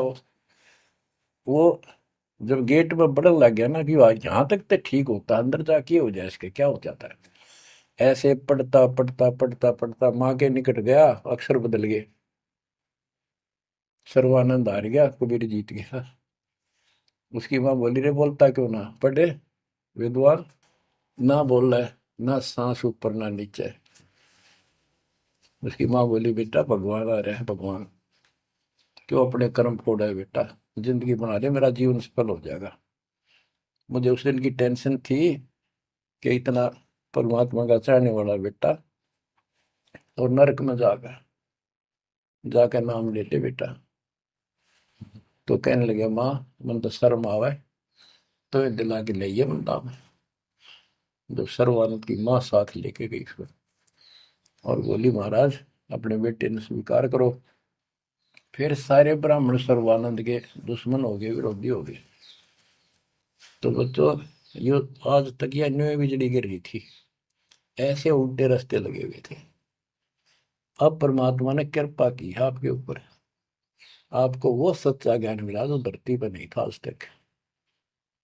S1: वो जब गेट में बढ़न लग गया ना कि यहाँ तक तो ठीक होता, अंदर जाके हो जाए इसके क्या हो जाता है। ऐसे पढ़ता पढ़ता पढ़ता पढ़ता माँ के निकट गया, अक्षर बदल गए, सर्वानंद हार गया, कबीर जीत गया। उसकी माँ बोली रे बोलता क्यों ना, पढ़े विद्वान, ना बोल रहा है, ना सांस ऊपर ना नीचे। उसकी माँ बोली बेटा भगवान आ रहे हैं, भगवान क्यों अपने कर्म फोड़ा है बेटा, जिंदगी बना दे, मेरा जीवन सफल हो जाएगा। मुझे उस दिन की टेंशन थी कि इतना परमात्मा का चाहने वाला बेटा और नरक में जाकर जाकर नाम ले ले बेटा। तो कहने लगे माँ मन तो शर्म आवे, तो ये दिला के ले बंदा में। जब सर्वानंद की माँ साथ लेके गई फिर, और बोली महाराज अपने बेटे ने स्वीकार करो। फिर सारे ब्राह्मण सर्वानंद के दुश्मन हो गए, विरोधी हो गए। तो बच्चों ये आज तक यह न्यू बिजली गिर रही थी, ऐसे उल्टे रास्ते लगे हुए थे। अब परमात्मा ने कृपा की है आपके ऊपर, आपको वो सच्चा ज्ञान मिला जो धरती पर नहीं था आज तक,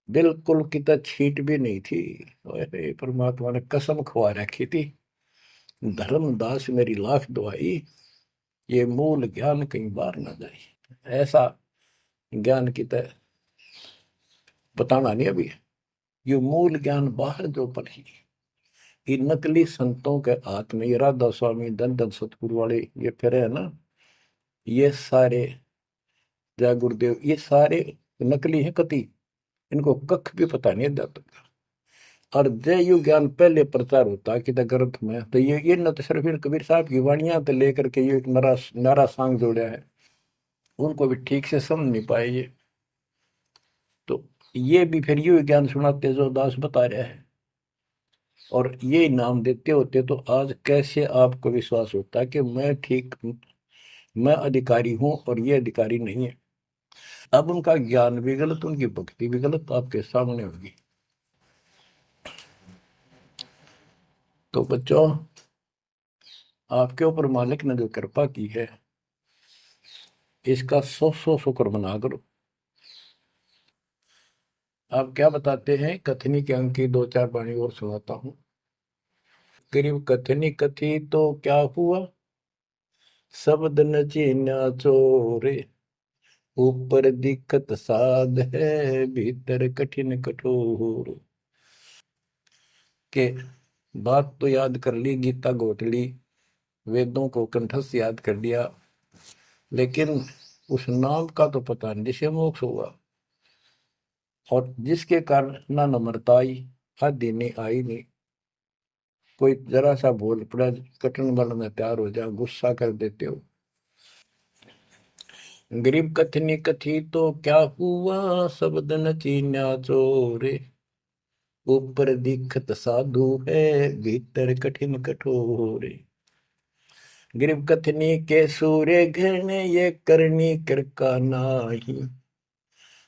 S1: बिल्कुल कितना छीट भी नहीं थी। ओए परमात्मा ने कसम खवा रखी थी, धर्मदास मेरी लाख दुआई, ये मूल ज्ञान कहीं बार ना जाए। ऐसा ज्ञान की तरह बताना नहीं अभी, ये मूल ज्ञान बाहर जो पढ़ी, ये नकली संतों के हाथ में, ये राधा स्वामी धन धन सतगुरु वाले ये फिर है ना, ये सारे जय गुरुदेव, ये सारे नकली हैं कति, इनको कख भी पता नहीं अध्यात्म का। और जय यु ज्ञान पहले प्रचार होता कि ग्रंथ में, तो ये न तो सिर्फ इन कबीर साहब की वाणियां तो लेकर के ये एक नरा नारा सांग जोड़ा है, उनको भी ठीक से समझ नहीं पाए ये। तो ये भी फिर यू ज्ञान सुनाते जो दास बता रहा है, और ये नाम देते होते, तो आज कैसे आपको विश्वास होता है कि मैं ठीक, मैं अधिकारी हूं और ये अधिकारी नहीं है। अब उनका ज्ञान भी गलत, उनकी भक्ति भी गलत आपके सामने होगी। तो बच्चों आपके ऊपर मालिक ने जो कृपा की है, इसका सौ सौ शुक्र मना करो। आप क्या बताते हैं, कथनी के अंक की दो चार वाणी और सुनाता हूं। गरीब कथनी कथी तो क्या हुआ, शब्द न चीन्या चोरे, ऊपर दिक्कत साध है, भीतर कठिन कठोर। के बात तो याद कर ली, गीता घोट ली, वेदों को कंठस्थ याद कर लिया, लेकिन उस नाम का तो पता नहीं जिसे मोक्ष हुआ, और जिसके कारण ना नम्रता आई, आदि नहीं आई नहीं। कोई जरा सा बोल पड़ा, कटन बल में तैयार हो जाओ, गुस्सा कर देते हो। गरीब कथनी कथी तो क्या हुआ, शब्द न चीन्या चोरे। ऊपर दिखत साधु है, भीतर कठिन कठोरे। गरीब कथनी के सूर्य घने, ये करनी कर का नाही।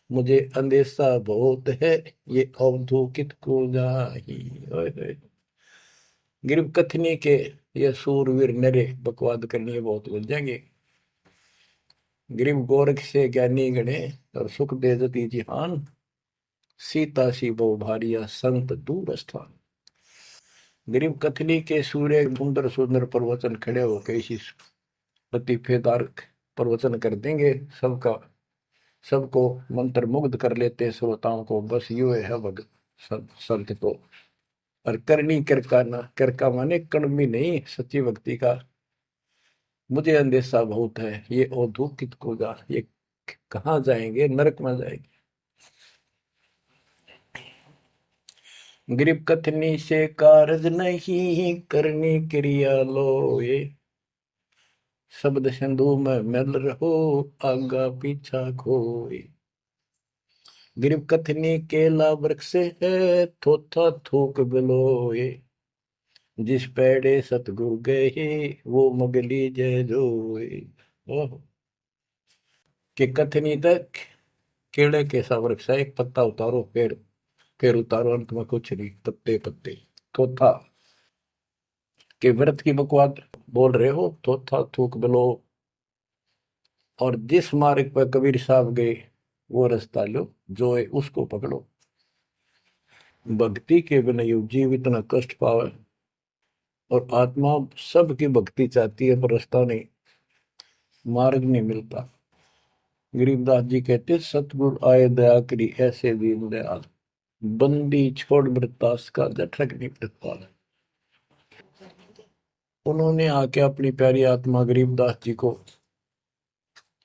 S1: मुझे अंदेशा बहुत है, ये अवधूकित को जाही। ओए होए। गरीब कथनी के ये सूरवीर नरे बकवाद करनी है, बहुत बन जाएंगे। गरीब गोरख से ज्ञानी गणे, और सुख दे जती जिहान। सीता सी बहु भारिया, संत दूर स्थान। गरीब कथनी के सूर्य सुंदर सुंदर प्रवचन खड़े होकर इसी लतीफेदार प्रवचन कर देंगे, सबका सबको मंत्र मुग्ध कर लेते श्रोताओं को। बस यू है भगत संत तो। और करनी कर का माने कड़मी नहीं, सच्ची भक्ति का। मुझे अंदेशा बहुत है, ये औधुकित को जा, ये कहाँ जाएंगे, नरक में जाएंगे। गरीब कथनी से कारज नहीं, करनी क्रिया लो ये। शब्द सिंधु में मिल रहो, आगा पीछा खोए। गरीब कथनी केला वृक्ष है, थोथा थूक बिलोए। जिस पेड़े सतगुरु गए, वो मगली जय जोए। ओह, कि कथनी तक केले के सा वृक्ष है, एक पत्ता उतारो, फिर उतारो, अंत में कुछ नहीं, पत्ते पत्ते। थोथा के व्रत की बकवाद बोल रहे हो, थोथा थूक बिलो। और जिस मार्ग पर कबीर साहब गए, वो रास्ता लो, जो है उसको पकड़ो। भक्ति के बिना यू जीव इतना कष्ट पावे, और आत्मा सबकी भक्ति चाहती है, पर रास्ता नहीं, मार्ग नहीं मिलता। गरीबदास जी कहते, सतगुरु आए दया करी, ऐसे दीन दयाल। बंदी छोड़ वृतास का, जठरक नहीं प्रतिपाल। उन्होंने आके अपनी प्यारी आत्मा गरीबदास जी को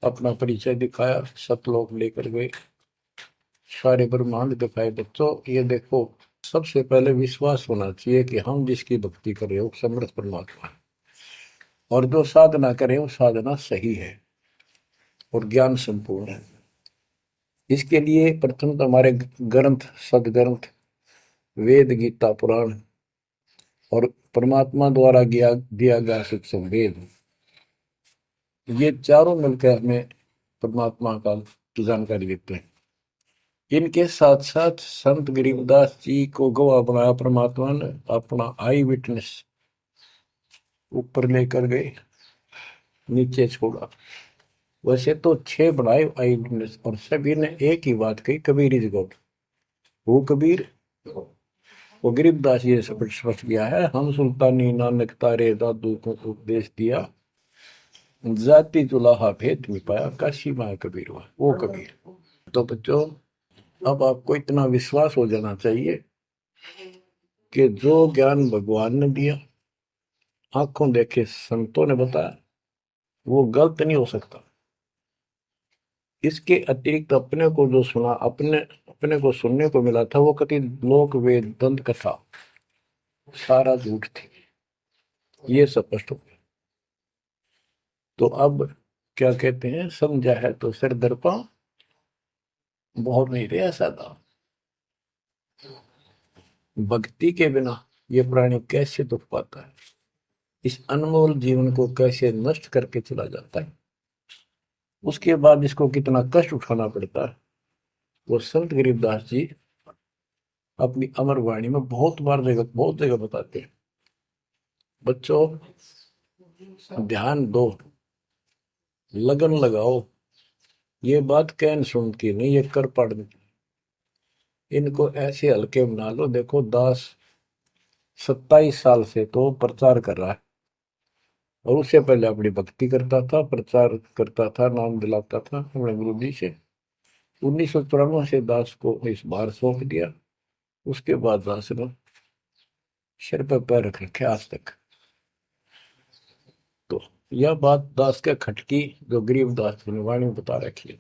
S1: अपना परिचय दिखाया, सतलोक लेकर गए, सारे ब्रह्मांड दिखाए। बच्चों ये देखो, सबसे पहले विश्वास होना चाहिए कि हम जिसकी भक्ति कर रहे हो समर्थ परमात्मा है, और जो साधना करें वो साधना सही है और ज्ञान संपूर्ण है। इसके लिए प्रथम तो हमारे ग्रंथ, सदग्रंथ, वेद, गीता, पुराण और परमात्मा द्वारा दिया गया शिक्षण वेद, ये चारों मिलकर हमें परमात्मा का की जानकारी देते हैं। इनके साथ साथ संत गरीबदास जी को गवाह बनाया परमात्मा ने, अपना आई विटनेस ऊपर लेकर गए, नीचे छोड़ा। वैसे तो 6 बनाए आई विटनेस, और सभी ने एक ही बात कही, कबीर इज गॉड। वो कबीर, वो गरीबदास जी ने स्पष्ट किया है, हम सुल्तानी नानक तारे दादू को उपदेश दिया। जाति जुलाहा भेद मिपाया, काशी माँ कबीर हुआ, वो कबीर। तो बच्चों, अब आपको इतना विश्वास हो जाना चाहिए कि जो ज्ञान भगवान ने दिया, आंखों देखे संतों ने बताया, वो गलत नहीं हो सकता। इसके अतिरिक्त अपने को जो सुना, अपने अपने को सुनने को मिला था, वो कति लोक वेद दंत कथा सारा झूठ थी, ये स्पष्ट हो गया। तो अब क्या कहते हैं, समझा है तो सिर दर्पा, बहुत नहीं रहा सादा। भक्ति के बिना ये प्राणी कैसे दुख पाता है, इस अनमोल जीवन को कैसे नष्ट करके चला जाता है, उसके बाद इसको कितना कष्ट उठाना पड़ता है, वो संत गरीबदास जी अपनी अमर वाणी में बहुत जगह बताते हैं। बच्चों, ध्यान दो, लगन लगाओ, ये बात कहन सुन की नहीं, ये कर पढ़ने। इनको ऐसे हल्के बना लो। देखो दास 27 साल से तो प्रचार कर रहा है, और उससे पहले अपनी भक्ति करता था, प्रचार करता था, नाम दिलाता था अपने गुरु जी से। 1994 से दास को इस बार सौंप दिया। उसके बाद दास ने सिर पर पैर रख रखे आज तक। तो यह बात दास के खटकी जो गरीब दास की वाणी बता रखी है।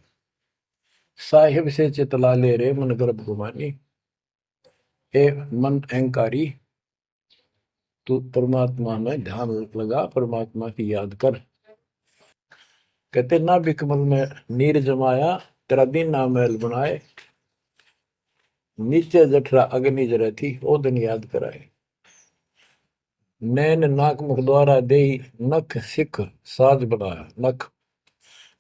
S1: साहिब से चितला ले रे मन गर्भ गुमानी, हे मन अहंकारी, तू परमात्मा में ध्यान लगा, परमात्मा की याद कर। कहते ना बिकमल में नीर जमाया, तेरा दिन ना महल बनाए, नीचे जठरा अग्नि जरे थी, ओ दिन याद कराए। नैन नाक मुख द्वारा दे, नख सिख साज बनाया। नख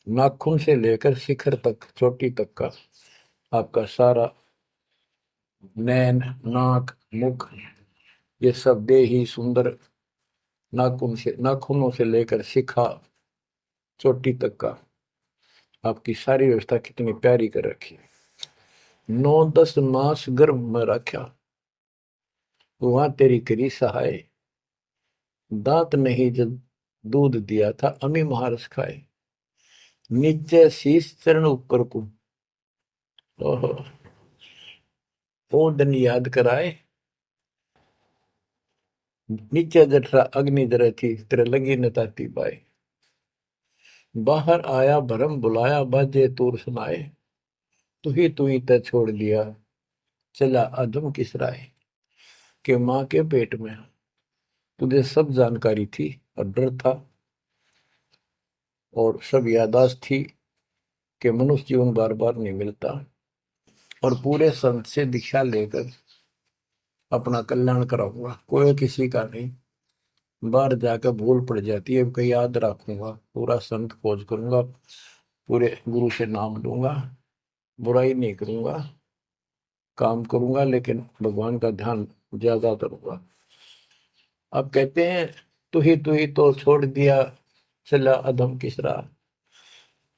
S1: नाखून से लेकर शिखर तक, चोटी तक का आपका सारा नैन नाक मुख ये सब दे ही सुंदर, नाखूनों से लेकर शिखा चोटी तक का आपकी सारी व्यवस्था कितनी प्यारी कर रखी है। 9-10 मास गर्भ में रखा, वहां तेरी करी सहाय, दांत नहीं जब दूध दिया था, अमी महारस खाए। नीचे शीश चरण ऊपर को, ओहो ओ दिन याद कराए। नीचे जठरा अग्नि जरे थी, तेरे लगी न ताती पाए। बाहर आया भरम बुलाया, बाजे तूर सुनाए, तू ही तय छोड़ दिया, चला अधम किस राय। के माँ के पेट में तुझे सब जानकारी थी और डर था और सब यादाश्त थी कि मनुष्य जीवन बार बार नहीं मिलता, और पूरे संत से दीक्षा लेकर अपना कल्याण कराऊंगा, कोई किसी का नहीं। बाहर जाकर भूल पड़ जाती है, कहीं याद रखूंगा, पूरा संत खोज करूंगा, पूरे गुरु से नाम लूंगा, बुराई नहीं करूंगा, काम करूंगा, लेकिन भगवान का ध्यान ज्यादा करूंगा। अब कहते हैं तू ही तो छोड़ दिया, चला अधम किस राह।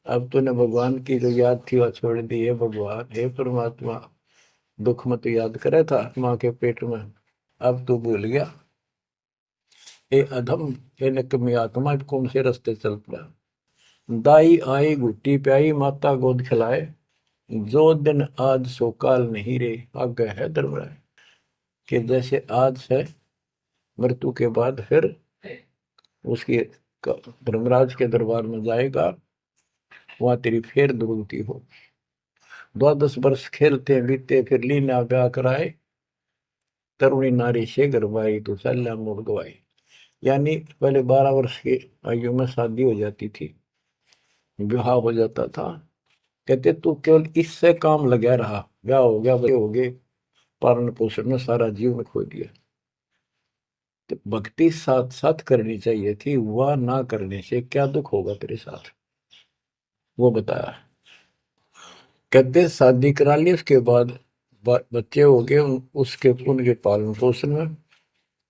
S1: अब तूने भगवान की जो याद थी वह छोड़ दी है। भगवान हे परमात्मा, दुख मत याद करे था माँ के पेट में, अब तू भूल गया। ए अधम, हे निकम्मी आत्मा, कौन से रास्ते चल पड़ा। दाई आई घुट्टी प्याई, माता गोद खिलाए, जो दिन आज सो काल नहीं रे, आगे है दरबार। कि जैसे आज है, मृत्यु के बाद फिर उसके धर्मराज के दरबार में जाएगा, वहां तेरी फिर दुर्गति हो। 12 वर्ष खेलते बीते, फिर लीना ब्याह कराए, तरुणी नारी से गरबाई, तो सल्ला मोड़ गवाई। यानी पहले 12 वर्ष की आयु में शादी हो जाती थी, विवाह हो जाता था। कहते तू केवल इससे काम लगा रहा, ब्याह हो गया, बच्चे हो गए, पालन पोषण में सारा जीवन खो दिया। तो भक्ति साथ साथ करनी चाहिए थी, वह ना करने से क्या दुख होगा तेरे साथ, वो बताया। कहते शादी करा ली, उसके बाद बच्चे हो गए, उसके उनके पालन पोषण में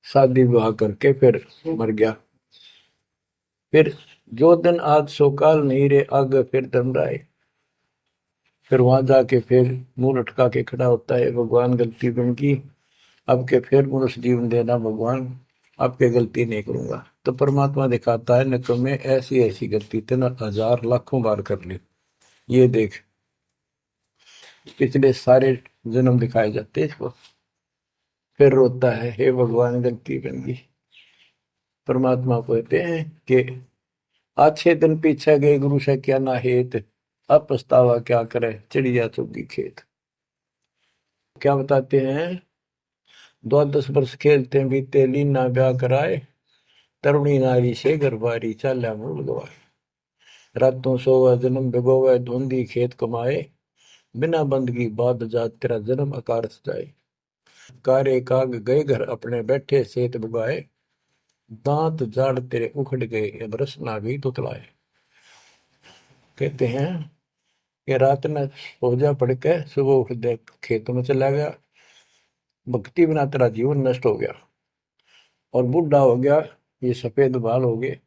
S1: शादी विवाह करके फिर मर गया। फिर जो दिन आज सोकाल नहीं रे, आगे फिर धर्मराय। फिर वहां जाके फिर मुंह लटका के खड़ा होता है, भगवान गलती बन की, अब के फिर मनुष्य जीवन देना भगवान, आपके गलती नहीं करूंगा। तो परमात्मा दिखाता है निकम्मे, ऐसी ऐसी गलती तेना 1000 लाखों बार कर ली, ये देख पिछले सारे जन्म दिखाए जाते इसको। फिर रोता है, हे भगवान गलती बन गई। परमात्मा कहते हैं कि अच्छे दिन पीछे गए गुरु से क्या ना हेत, अब पछतावा क्या करे, चिड़िया चुगी खेत। क्या बताते हैं, 12 वर्ष खेलते बीते, लीना ब्याह कराए, तरुणी नारी से गरबारी, चाल्या मूल गवाए। रातों सोवा जन्म भिगोवे, धुंधी खेत कमाए, बिना बंदगी बाद जात, तेरा जन्म आकार सजाए। कारे काग गए घर अपने, बैठे सेत बुगाए, दांत जाड़ तेरे उखड़ गए, अब रसना भी तुतलाए। कहते हैं कि रात में सोजा पड़ के सुबह उठ दे, खेतों में चला गया, भक्ति बिना तेरा जीवन नष्ट हो गया, और बूढ़ा हो गया, ये सफेद बाल हो गए,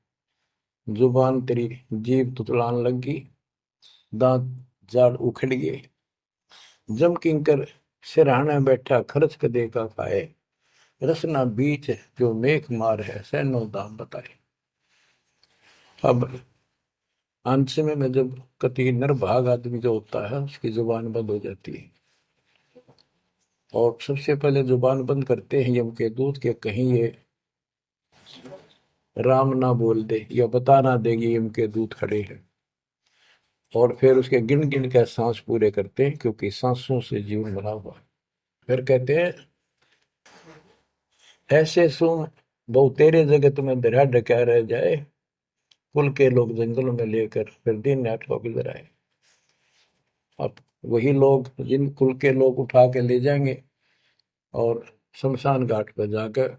S1: जुबान तेरी जीभ तुतलान लगी, दांत जाड़ उखड़ गए। जम किंकर सिरहाने बैठा, खर्च कदे का खाए, रसना बीच जो मेघ मार है, सैनो दाम बताए। अब अंत में जब कति निर्भाग आदमी जो होता है उसकी जुबान बंद हो जाती है, और सबसे पहले जुबान बंद करते हैं यम के दूत के कहीं ये राम ना बोल दे या बता ना देगी यम के दूत खड़े हैं। और फिर उसके गिन गिन के सांस पूरे करते हैं, क्योंकि सांसों से जीवन बना हुआ है। फिर कहते हैं ऐसे सुन बहु तेरे जगत में दरिया डका रह जाए, कुल के लोग जंगलों में लेकर फिर दिन रात को गुजर आए। अब वही लोग जिन कुल के लोग उठा के ले जाएंगे और शमशान घाट पर जाकर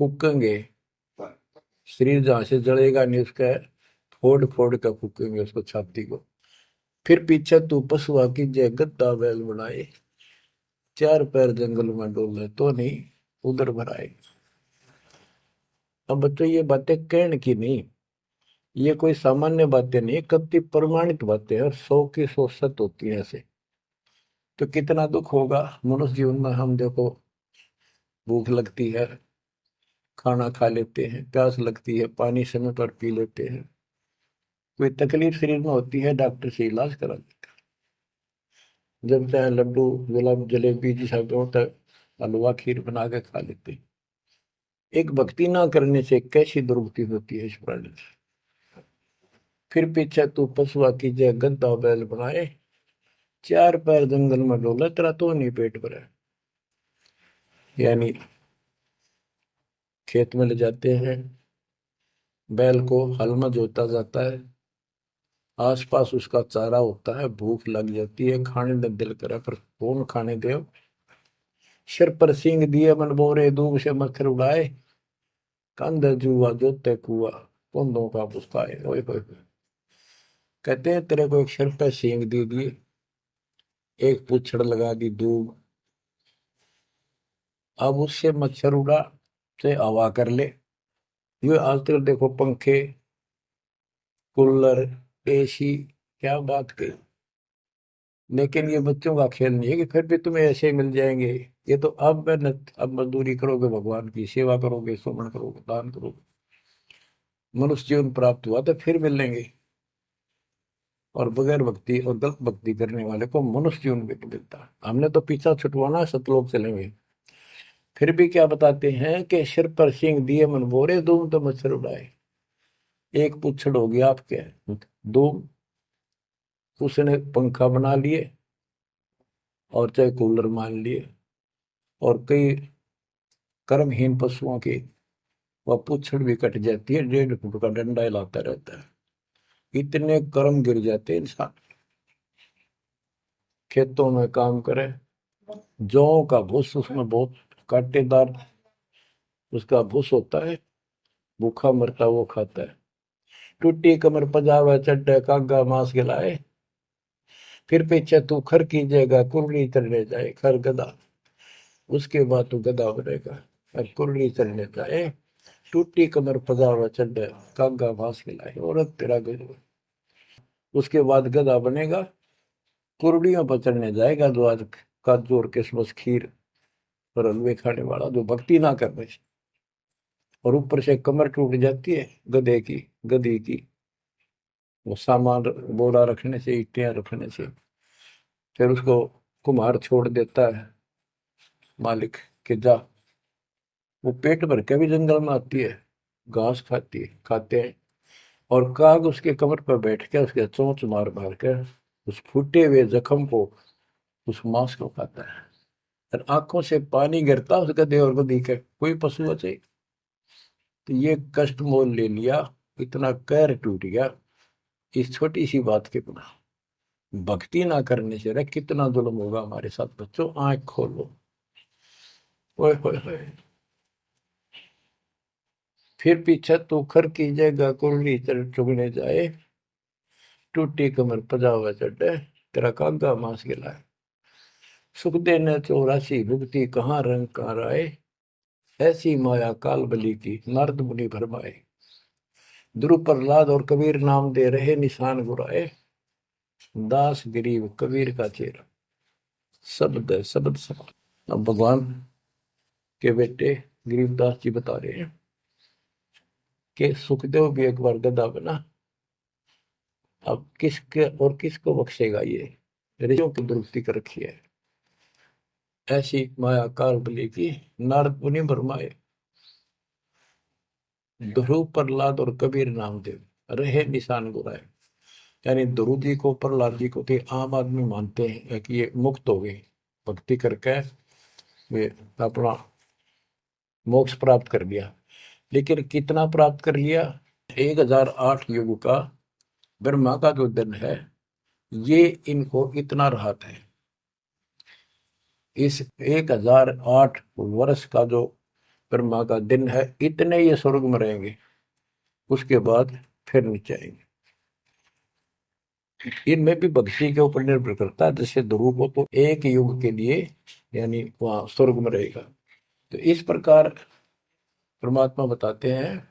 S1: फूकेंगे, शरीर जहां से जलेगा नहीं उसका फोड़ फोड़ कर फूकेंगे उसको, छाती को। फिर पीछे तू पशुआ की जय गद्दा बैल बनाए, चार पैर जंगल में डोले तो नहीं उधर भराए। अब बच्चों ये बातें कहने की नहीं, ये कोई सामान्य बातें नहीं, कति प्रमाणित बातें हैं और 100 की 100 सत्य होती है ऐसे। तो कितना दुख होगा मनुष्य जीवन में। हम देखो भूख लगती है खाना खा लेते हैं, प्यास लगती है पानी समय पर पी लेते हैं, कोई तकलीफ शरीर में होती है डॉक्टर से इलाज करा लेते हैं, जब चाहे लड्डू गुलाब जलेबी जी सब होता है हलवा खीर बना के खा लेते हैं। एक भक्ति ना करने से कैसी दुर्गति होती है इस प्राणी से। फिर पीछे तू पशुआ की जय गद्दा बैल बनाए, चार पैर जंगल में डोला तेरा तो नहीं पेट भरा। यानी खेत में ले जाते हैं, बैल को हल में जोता जाता है, आसपास उसका चारा होता है, भूख लग जाती है, खाने का दिल करे पर कौन खाने दे। सिर पर सींग दिए मन बोरे दूब से मच्छर उड़ाए, कंध जुआ जोते कुआ कुंदों का पुस्ताए। ओए होए होए। कहते हैं तेरे को एक सिर पर सींग दे दिए, एक पूछड़ लगा दी दूब, अब उससे मच्छर उड़ा से हवा कर ले। ये आजकल देखो पंखे कूलर एसी, क्या बात कही। लेकिन ये बच्चों का खेल नहीं है कि फिर भी तुम्हें ऐसे ही मिल जाएंगे। ये तो अब मेहनत, अब मजदूरी करोगे, भगवान की सेवा करोगे, सुमन करोगे, दान करोगे, मनुष्य जीवन प्राप्त हुआ तो फिर मिलेंगे। और बगैर भक्ति और गलत भक्ति करने वाले को मनुष्य जीवन भी नहीं मिलता। हमने तो पीछा छुटवाना, सतलोक चलेंगे। फिर भी क्या बताते हैं कि सिर पर सींग दिए मन बोरे दूम तो मच्छर उड़ाए। एक पुच्छड़ हो गया आपके दूम, उसने पंखा बना लिए और चाहे कूलर मान लिए, और कई कर्महीन पशुओं की वह पुच्छड़ भी कट जाती है, 1.5 फुट का डंडा हिलाता रहता है। इतने कर्म गिर जाते हैं इंसान। खेतों में काम करे, जौ का भूस उसमें बहुत कांटेदार उसका भूस होता है, भूखा मरता वो खाता है। टूटी कमर पजावा चड्डे कागा मांस खिलाए, फिर पीछे तू खर कीजिएगा कुरली चढ़ने जाए खर गधा, उसके बाद तू गधा बनेगा और कुरली चढ़ने जाए। टूटी कमर पजावा चड्डे कागा मांस खिलाए, औरत तेरा गजब। उसके बाद गधा बनेगा, कुर्डियों पर चढ़ने जाएगा, द्वार का जोर किस्मस खीर और हलवे खाने वाला जो भक्ति ना करने से। और ऊपर से कमर टूट जाती है गधे की गधी की, वो सामान बोरा रखने से, ईटियां रखने से। फिर उसको कुम्हार छोड़ देता है मालिक के जा, वो पेट भर के भी जंगल में आती है, घास खाती है, खाते हैं। और काग उसके कमर पर बैठ के उसके चोंच मार मार के उस फूटे हुए जख्म को, उस मांस को खाता है। और आंखों से पानी गिरता उस गधे और गधी के, कोई पशु बचे। तो ये कष्ट मोल ले लिया, इतना कहर टूट गया इस छोटी सी बात के बिना। भक्ति ना करने से रे कितना जुल्म होगा हमारे साथ। बच्चों आंख खोलो। ओए होए होए। फिर पीछे तू खर कीजिएगा कुरली चुगने जाए, टूटी कमर पजावा चढ़े तेरा कागा मांस गिलाए। सुख देने 84 भुगती कहाँ रंग कहाँ राय, ऐसी माया काल बली की नारद मुनि भरमाए। ध्रुव प्रहलाद और कबीर नाम दे रहे निशान गुराए, दास गरीब कबीर का चेहरा शब्द है शब्द समान। अब भगवान के बेटे गरीबदास जी बता रहे हैं कि सुखदेव भी एक बार गधा बना। अब किसके और किसको बख्शेगा ये? ऋषियों की दुरुक्ति कर रखी है। ऐसी माया काल बली की नारद मुनि भरमाए। ध्रुव, प्रहलाद और कबीर नामदेव रहे निशान गुराए। यानी ध्रुव जी को, प्रहलाद जी को थे आम आदमी मानते हैं कि ये मुक्त हो गए, भक्ति करके वे अपना मोक्ष प्राप्त कर लिया। लेकिन कितना प्राप्त कर लिया? 1008 युग का ब्रह्मा का जो दिन है, ये इनको इतना राहत है। इस 1008 वर्ष का जो ब्रह्मा का दिन है, इतने ये स्वर्ग में रहेंगे, उसके बाद फिर नीचे आएंगे। इनमें भी भक्ति के ऊपर निर्भर करता है। जैसे ध्रुव को तो एक युग के लिए यानी वहां स्वर्ग में रहेगा। तो इस प्रकार परमात्मा बताते हैं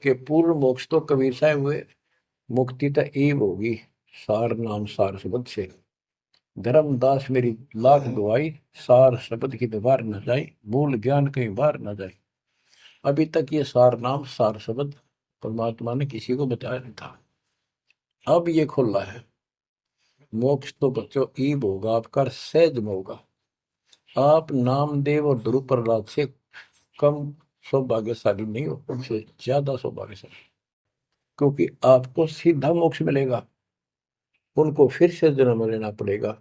S1: कि पूर्ण मोक्ष तो कबीर साहब हुए, मुक्ति तो ईब होगी सार नाम सार शब्द से। धर्मदास मेरी लाख दुआई, सार शब्द की दीवार न जाए, मूल ज्ञान कहीं बाहर न जाए। अभी तक ये सार नाम सार शब्द परमात्मा ने किसी को बताया नहीं था, अब ये खुला है। मोक्ष तो बच्चों ईब होगा आपका, सहज में होगा। आप नामदेव और ध्रुव प्रहलाद से कम सौभाग्यशाली नहीं हो, उनसे ज्यादा सौभाग्यशाली, क्योंकि आपको सीधा मोक्ष मिलेगा। उनको फिर से जन्म लेना पड़ेगा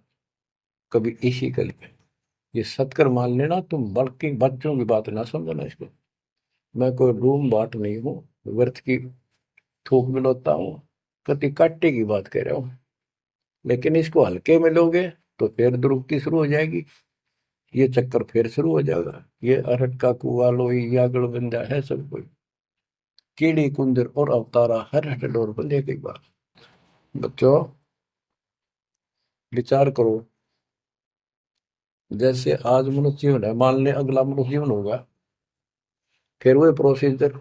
S1: कभी इसी कल में। ये सत्कर मान लेना, तुम बल्कि बच्चों की बात ना समझना इसको। मैं कोई रूम बाट नहीं हूँ, व्यर्थ की थूक मिलोता हूँ, कति काटे की बात कह रहा हूँ। लेकिन इसको हल्के में लोगे तो फिर दुरुक्ति शुरू हो जाएगी, ये चक्कर फिर शुरू हो जाएगा। ये अरट का कुआ लोई यागड़ बंदा है सब कोई, कीड़ी कुंदर और अवतारा हर हट डोर बंदे की बात। बच्चों विचार करो, जैसे आज मनुष्य जीवन है, मान ले अगला मनुष्य जीवन होगा, फिर वही प्रोसीजर,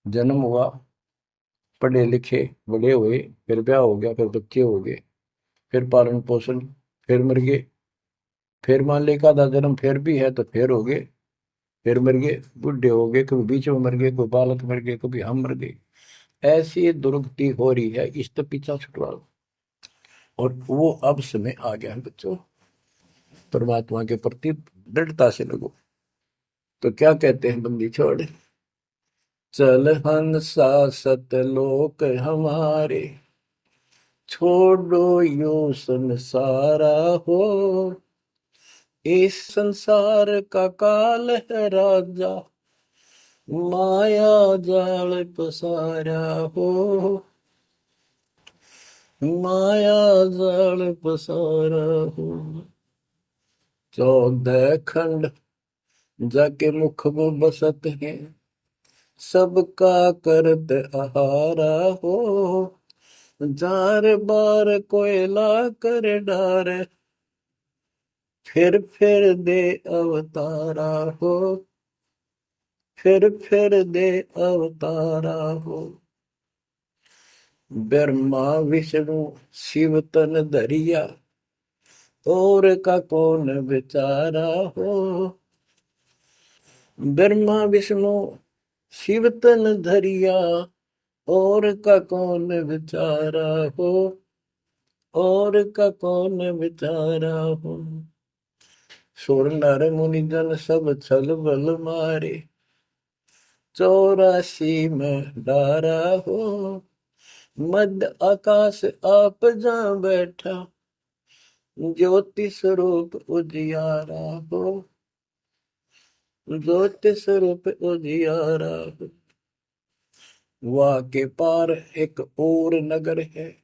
S1: जन्म हुआ, पढ़े लिखे बड़े हुए, फिर ब्याह हो गया, फिर बच्चे हो गए, फिर पालन पोषण, फिर मर गए, फिर मान ले का आधा जन्म फिर भी है तो फिर हो गए, फिर मर गए, बुढ़े हो गए, कभी बीच में मर गए, कोई बालक मर गए, कभी हम मर गए। ऐसी दुर्गति हो रही है, इस तो पीछा छुटवा लो। और वो अब समय आ गया है बच्चों, परमात्मा के प्रति दृढ़ता से लगो। तो क्या कहते हैं बंदी छोड़, चल हंसा सतलोक हमारे, छोड़ो यो संसारा हो। इस संसार का काल है राजा, माया जाल पसारा हो। माया जाल पसारा हो। 14 खंड जाके मुख में बसत है, सबका करत आहारा हो। जार बार कोयला कर डार, फिर दे अवतारा हो। फिर दे अवतारा हो। ब्रह्मा विष्णु शिव तन धरिया, और का कौन बेचारा हो। ब्रह्मा विष्णु शिव तन धरिया, और का कौन बेचारा हो। और का कौन बेचारा हो। सुर नर मुनि जन सब छल बल मारे, 84 में डारा हो। मध्य आकाश आप जा बैठा, ज्योति स्वरूप उजियारा हो। ज्योति स्वरूप उजियारा हो। वहां के पार एक और नगर है,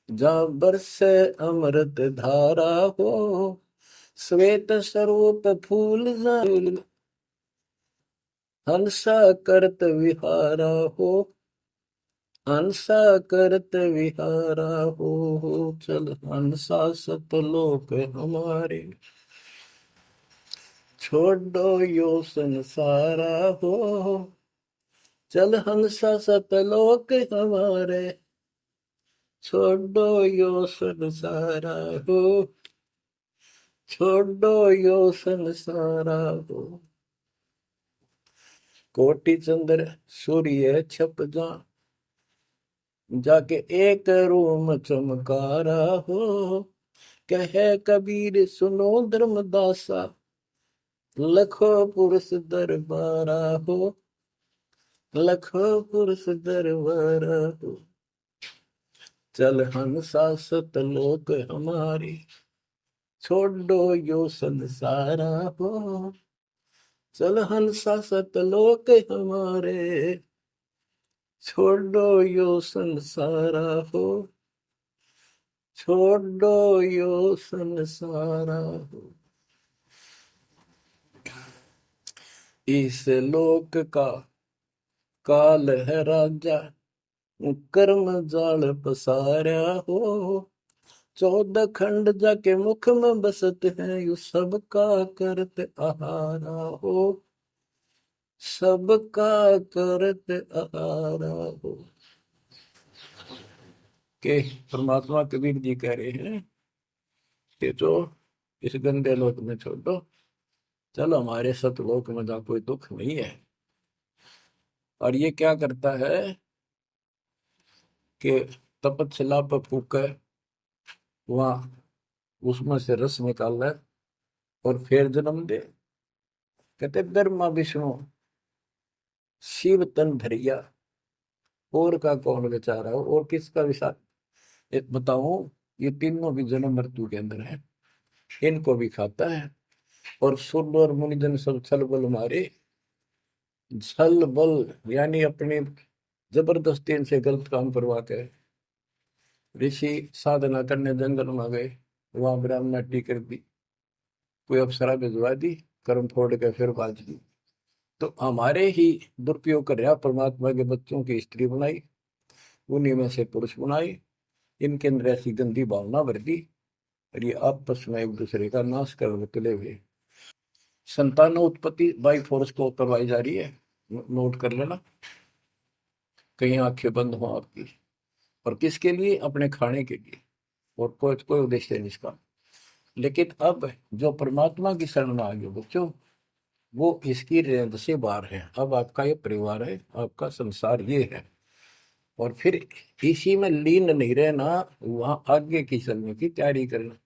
S1: जहां बरसे अमृत धारा हो। श्वेत स्वरूप फूल हंसा करत विहारा हो। हंसा करत विहारा हो। चल हंसा सतलोक हमारे, छोड़ो यो संसारा हो। चल हंसा सतलोक हमारे, छोड़ो यो संसारा हो। छोड़ो यो संसारा हो। कोटि चंद्र सूर्य छप जा, जाके एक रूम चमकारा हो। कहे कबीर सुनो धर्मदासा, लखो पुरुष दरबारा हो। लखो पुरुष दरबारा हो। चल हंसा सतलोक हमारी, छोड़ो यो संसारा हो। चल हंसा सतलोक हमारे, छोड़ो यो संसारा हो। छोड़ो यो संसारा हो। इस लोक का काल है राजा, कर्म जाल पसारा हो। 14 खंड जाके मुख में बसत है, यू सबका करत आहारा हो। सबका करत आहारा हो। के परमात्मा कबीर जी कह रहे हैं कि जो इस गंदे लोक में छोड़ो, चलो हमारे सतलोक में जहाँ कोई दुख नहीं है। और ये क्या करता है कि तपतशिला पर फूके, वहां उसमें से रस निकाल है और फिर जन्म दे। कहते ब्रह्मा विष्णु शिव तन धरिया, और का कौन बेचारा हो और किसका विचार बताऊं। ये तीनों भी जन्म मृत्यु के अंदर है, इनको भी खाता है। और सुर और मुनिजन सब छल बल मारे। छल बल यानी अपनी जबरदस्ती इनसे गलत काम करवा के ऋषि साधना करने जंगल में गए, वहां ब्राह्मणी कर दी, कोई अप्सरा भिजवा दी, कर्म फोड़ के फिर बाज दी। तो हमारे ही दुरुपयोग कर रहा, परमात्मा के बच्चों की स्त्री बनाई, उन्हीं में से पुरुष बनाई, इनके अंदर ऐसी गंदी भावना भर दी और ये आपस में एक दूसरे का नाश कर तुले हुए। संतान उत्पत्ति बाई फोर्स को करवाई जा रही है, नोट कर लेना, कहीं आंखें बंद हो आपकी। और किसके लिए? अपने खाने के लिए, और कोई कोई उद्देश्य नहीं इसका। लेकिन अब जो परमात्मा की शरण में आ गए बच्चों, वो इसकी रेंज से बाहर है। अब आपका ये परिवार है, आपका संसार ये है, और फिर इसी में लीन नहीं रहना, वहां आगे की चलने की तैयारी करना।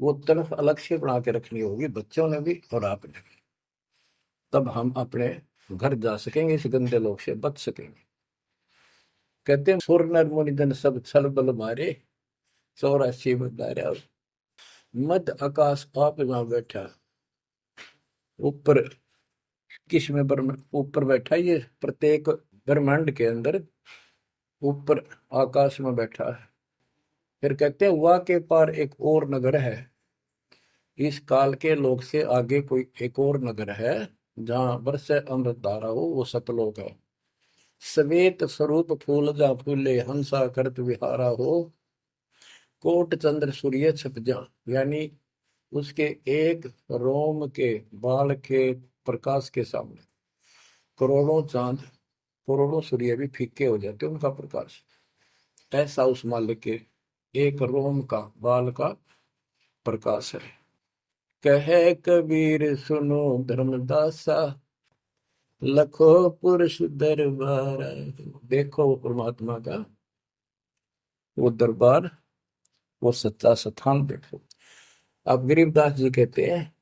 S1: वो तरफ अलग से बना के रखनी होगी, बच्चों ने भी और आपने भी। तब हम अपने घर जा सकेंगे, इस गंदे लोग से बच सकेंगे। कहते हैं सुर नर मुनिजन सब छल बल मारे, 84 बदारा। मध्य आकाश आप जहां बैठा, ऊपर किस में ऊपर बैठा, ये प्रत्येक ब्रह्मांड के अंदर ऊपर आकाश में बैठा है। फिर कहते हैं वह के पार एक और नगर है। इस काल के लोक से आगे कोई एक और नगर है, जहां बरसे अमृत धारा हो, वो सतलोक है। श्वेत स्वरूप फूल जा फूले, हंसा करत विहारा हो। कोट चंद्र सूर्य छप जा, यानी उसके एक रोम के बाल के प्रकाश के सामने करोड़ों चांद, करोड़ों सूर्य भी फीके हो जाते उनका प्रकाश। ऐसा उस मालिक के एक रोम का बाल का प्रकाश है। कहे कबीर सुनो धर्मदासा, लखो पुरुष दरबार। देखो वो परमात्मा का वो दरबार, वो सच्चा स्थान देखो। अब गरीबदास जी कहते हैं,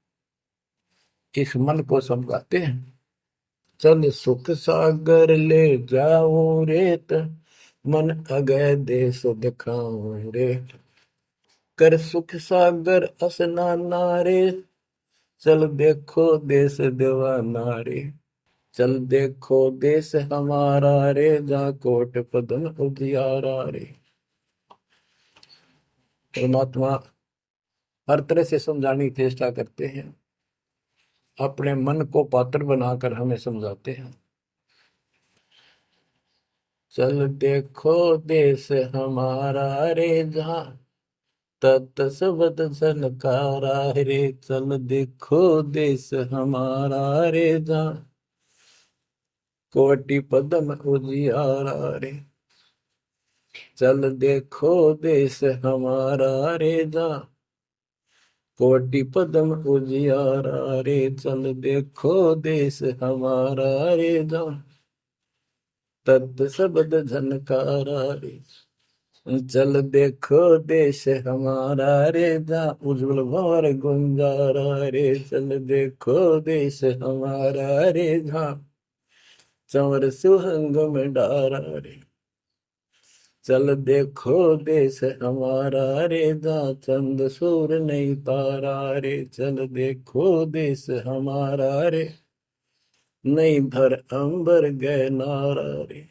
S1: इस मन को समझाते हैं। चल सुख सागर ले जाऊं रेत, मन अगय देश दिखाऊं रे। कर सुख सागर असनाना रे, चल देखो देश दीवाना रे। चल देखो देश हमारा रे, जहाँ कोट पदम उजियारा रे। परमात्मा हर तरह से समझाने की चेष्टा करते हैं, अपने मन को पात्र बनाकर हमें समझाते हैं। चल देखो देश हमारा रे, जहाँ तत सबद सनकारा रे। चल देखो देश हमारा रे, जहाँ कोटि पदम उजियारा रे। चल देखो देश हमारा रे, जहाँ कोटि पदम उजियारा रे, चल देखो देश हमारा रे, जान तत् शब्द झनकारा रे। चल देखो देश हमारा रे, जहाँ उज्जवल भंवर गुंजारा रे। चल देखो देश हमारा रे, जहाँ चंवर सुहंग में डारा रे। चल देखो देश हमारा रे, जहाँ चंद सूर नहीं तारा रे। चल देखो देश हमारा रे, नहीं धर अंबर गए नारा रे।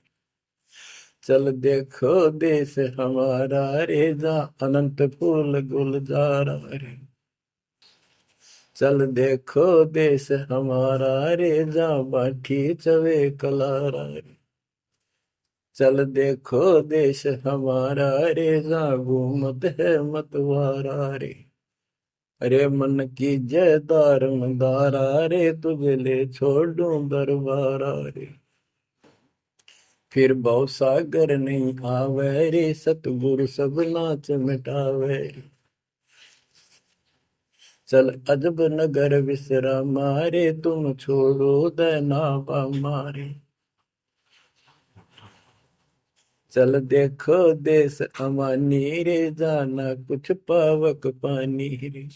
S1: चल देखो देश हमारा रे, जहाँ अनंत फूल गुलजारा रे। चल देखो देश हमारा रे, जहाँ बाठी चवे कलारा रे। चल देखो देश हमारा रे, जहाँ घूमत है मतवारा रे। अरे मन की जय दारमदारा रे, तुझे ले छोड़ूं दरबारा रे। फिर भव सागर नहीं आवे रे, सतगुरु सब नाच मिटावे। चल अजब नगर विश्रामा रे, तुम छोड़ो दैनावा मारे। चल देखो देश अमानी रे, जाना कुछ पावक पानी रे।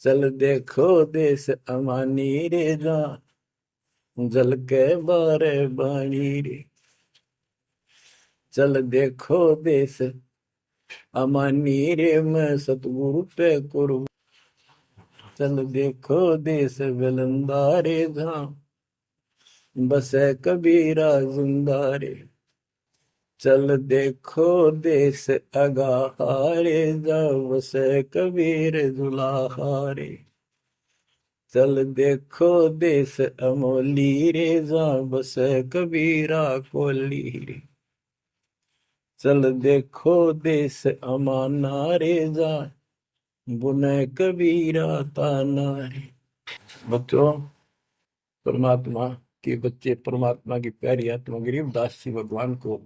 S1: चल देखो देश अमानी रे, जा जल के बारे बाणी रे। चल देखो देश अमानी रे, मैं सतगुरु पे कुर्बान। चल देखो देश विलंदा रे, जहाँ बसे कबीरा जिंदा रे। चल देखो देश अगाहारे, जहाँ बसे कबीर दुलाहारे। चल देखो देश अमोली रे, जहाँ बसे कबीरा कोली रे। चल देखो देश अमाना रे, जहाँ बुने कबीरा ताना रे। बच्चों, परमात्मा के बच्चे परमात्मा की प्यारी आत्मा गरीबदास जी भगवान को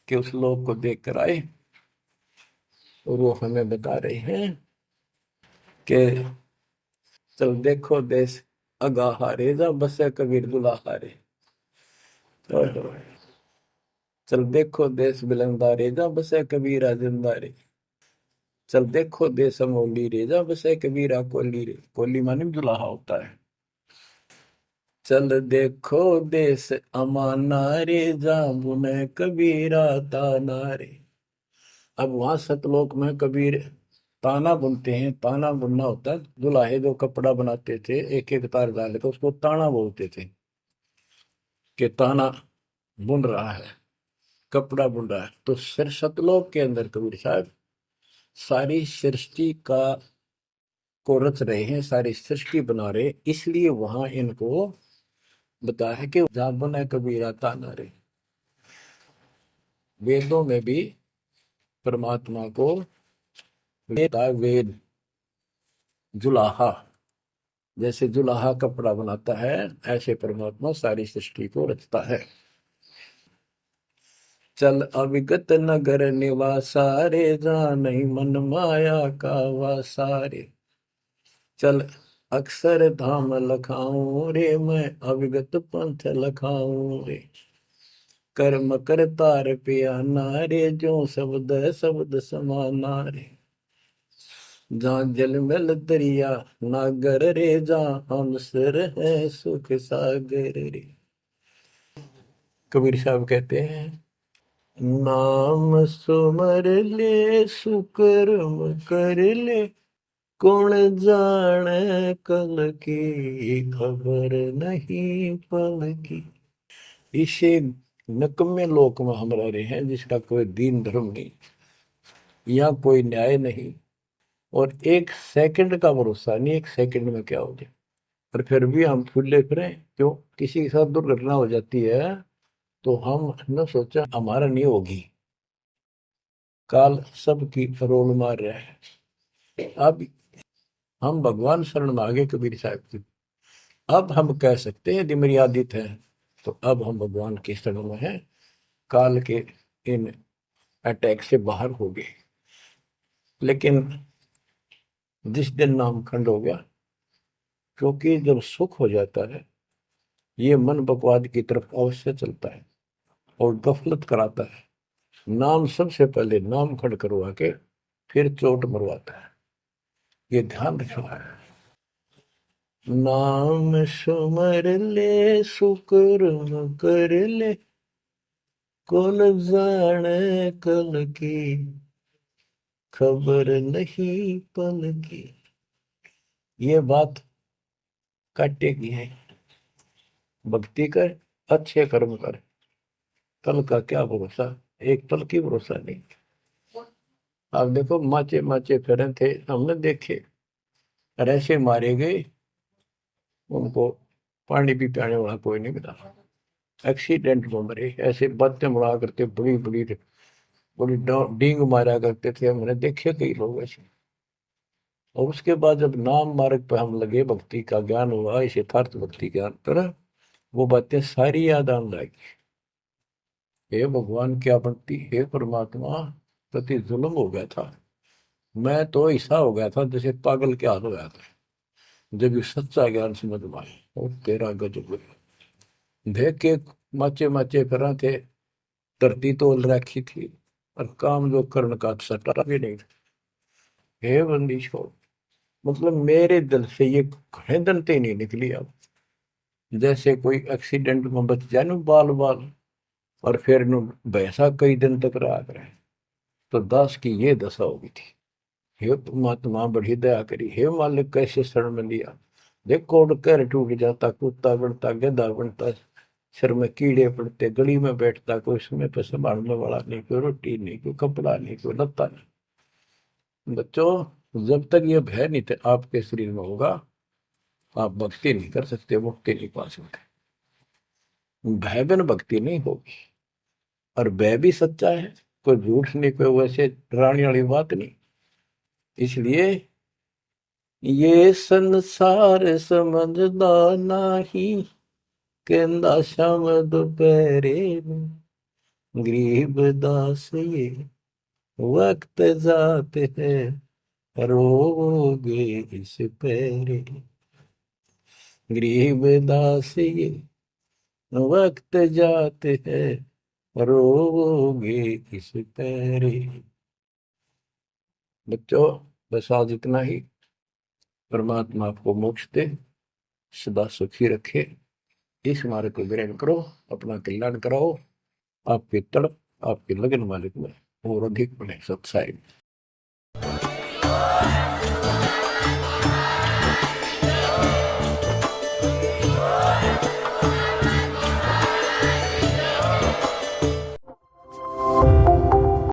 S1: के उस लोक को देख कर आए, और वो हमें बता रहे हैं कि चल देखो देश अगाहारे, जा बसे कबीर दुलाहारे। चल देखो देश बिलंदारे, जा बसे कबीरा जिंदारे। चल देखो देश अमोली रे, जा बसे कबीरा कोली रे। कोली माने दुलाहा होता है। चल देखो देश अमाना रे, जा बुने कबीरा ताना रे। अब वहां सतलोक में कबीर ताना बुनते हैं। ताना बुनना होता है, दुल्हे जो कपड़ा बनाते थे एक एक तार डाल के, उसको ताना बोलते थे कि ताना बुन रहा है, कपड़ा बुन रहा है। तो सिर सतलोक के अंदर कबीर साहब सारी सृष्टि का को रच रहे हैं, सारी सृष्टि बना रहे, इसलिए वहां इनको बताया है कि जहां बुना कबीरा ताना रे। वेदों में भी परमात्मा को वेद जुलाहा, जैसे जुलाहा कपड़ा बनाता है, ऐसे परमात्मा सारी सृष्टि को रचता है। चल अविगत नगर निवासा रे, जहाँ नहीं मन माया का वासा रे। चल अक्षर धाम लखाऊं रे, मैं अविगत पंथ लखाऊं रे। कर्म करतार पियाना रे, जो शब्द शब्द समाना रे। जहाँ जल मिल दरिया नागर रे, जहाँ हम सिर है सुख सागर रे। कबीर साहब कहते हैं, नाम सुमर ले सुकर्म कर ले, कौन जाने कल की खबर नहीं पल की। इसे नकम्मे लोक में हम रह रहे हैं, जिसका कोई दीन धर्म नहीं, यहाँ कोई न्याय नहीं, और एक सेकंड का भरोसा नहीं, एक सेकंड में क्या हो जाए। और फिर भी हम फूले फिरे क्यों? किसी के साथ दुर्घटना हो जाती है तो हम न सोचा हमारा नहीं होगी, काल सबकी रोल मार रहा है। अब हम भगवान शरण मांगे कबीर साहब की, अब हम कह सकते हैं यदि मेरी आदित है तो अब हम भगवान के शरण में हैं, काल के इन अटैक से बाहर हो गए। लेकिन जिस दिन नाम खंड हो गया, क्योंकि जब सुख हो जाता है ये मन बकवाद की तरफ अवश्य चलता है और गफलत कराता है। नाम सबसे पहले नाम खंड करवा के फिर चोट मरवाता है, ये ध्यान रखना है। नाम सुमर ले सुकर्म कर ले, कौन जाने कल की, खबर नहीं पल की। ये बात काटेगी है। भक्ति कर, अच्छे कर्म कर, कल का क्या भरोसा, एक पल की भरोसा नहीं। आप देखो माचे माचे फिरे थे, हमने देखे, और ऐसे मारे गए, उनको पानी भी पियाने वाला कोई नहीं मिला, एक्सीडेंट में मरे। ऐसे बातें बड़ा करते, बड़ी बड़ी बड़ी डींग मारा करते थे, हमने देखे कई लोग ऐसे। और उसके बाद जब नाम मार्ग पे हम लगे, भक्ति का ज्ञान हुआ, इस यथार्थ भक्ति ज्ञान पर, वो बातें सारी याद आने लगी। हे भगवान क्या भक्ति, हे परमात्मा, प्रति जुल्म हो गया था। मैं तो ऐसा हो गया था जैसे पागल के हाल हो गया था, जब ये सच्चा ज्ञान समझ में आया। और तेरा गजब देख के माचे माचे करा थे, धरती तोल रखी थी, और काम जो कर्ण का सटा भी नहीं था। हे बंदी छोड़, मतलब मेरे दिल से ये घने दंते नहीं निकली अब। जैसे कोई एक्सीडेंट में बच जाए ना बाल बाल, और फिर नु भैंसा कई दिन तक रहा करे, तो दास की ये दशा होगी थी। हे परमात्मा बड़ी दया करी, हे मालिक कैसे शरण में लिया। देखो कर टूट जाता, कुत्ता बनता, गधा बनता, सिर में कीड़े पड़ते, गली में बैठता, कोई समय पर संभालने वाला नहीं, कोई रोटी नहीं, कोई कपड़ा नहीं, कोई लत्ता नहीं। बच्चों, जब तक ये भय नहीं थे आपके शरीर में होगा, आप भक्ति नहीं कर सकते, मुक्ति नहीं पा सकते। भय बिन भक्ति नहीं होगी। और भय भी सच्चा है, कोई झूठ नहीं, कोई वैसे डराने वाली बात नहीं। इसलिए ये संसार समझदा नाही, कहंदा शाम दोपहरे में, गरीब दास ये वक्त जाते हैं, रोगे इस पैरे। गरीब दास ये वक्त जाते हैं, रोगे इस पैरे। बच्चों, बस आज इतना ही। परमात्मा आपको मोक्ष दे, सदा सुखी रखे। इस मार्ग को ग्रहण करो, अपना कल्याण कराओ। आपकी तड़प, आपकी लगन मालिक में और अधिक बने सत्साई।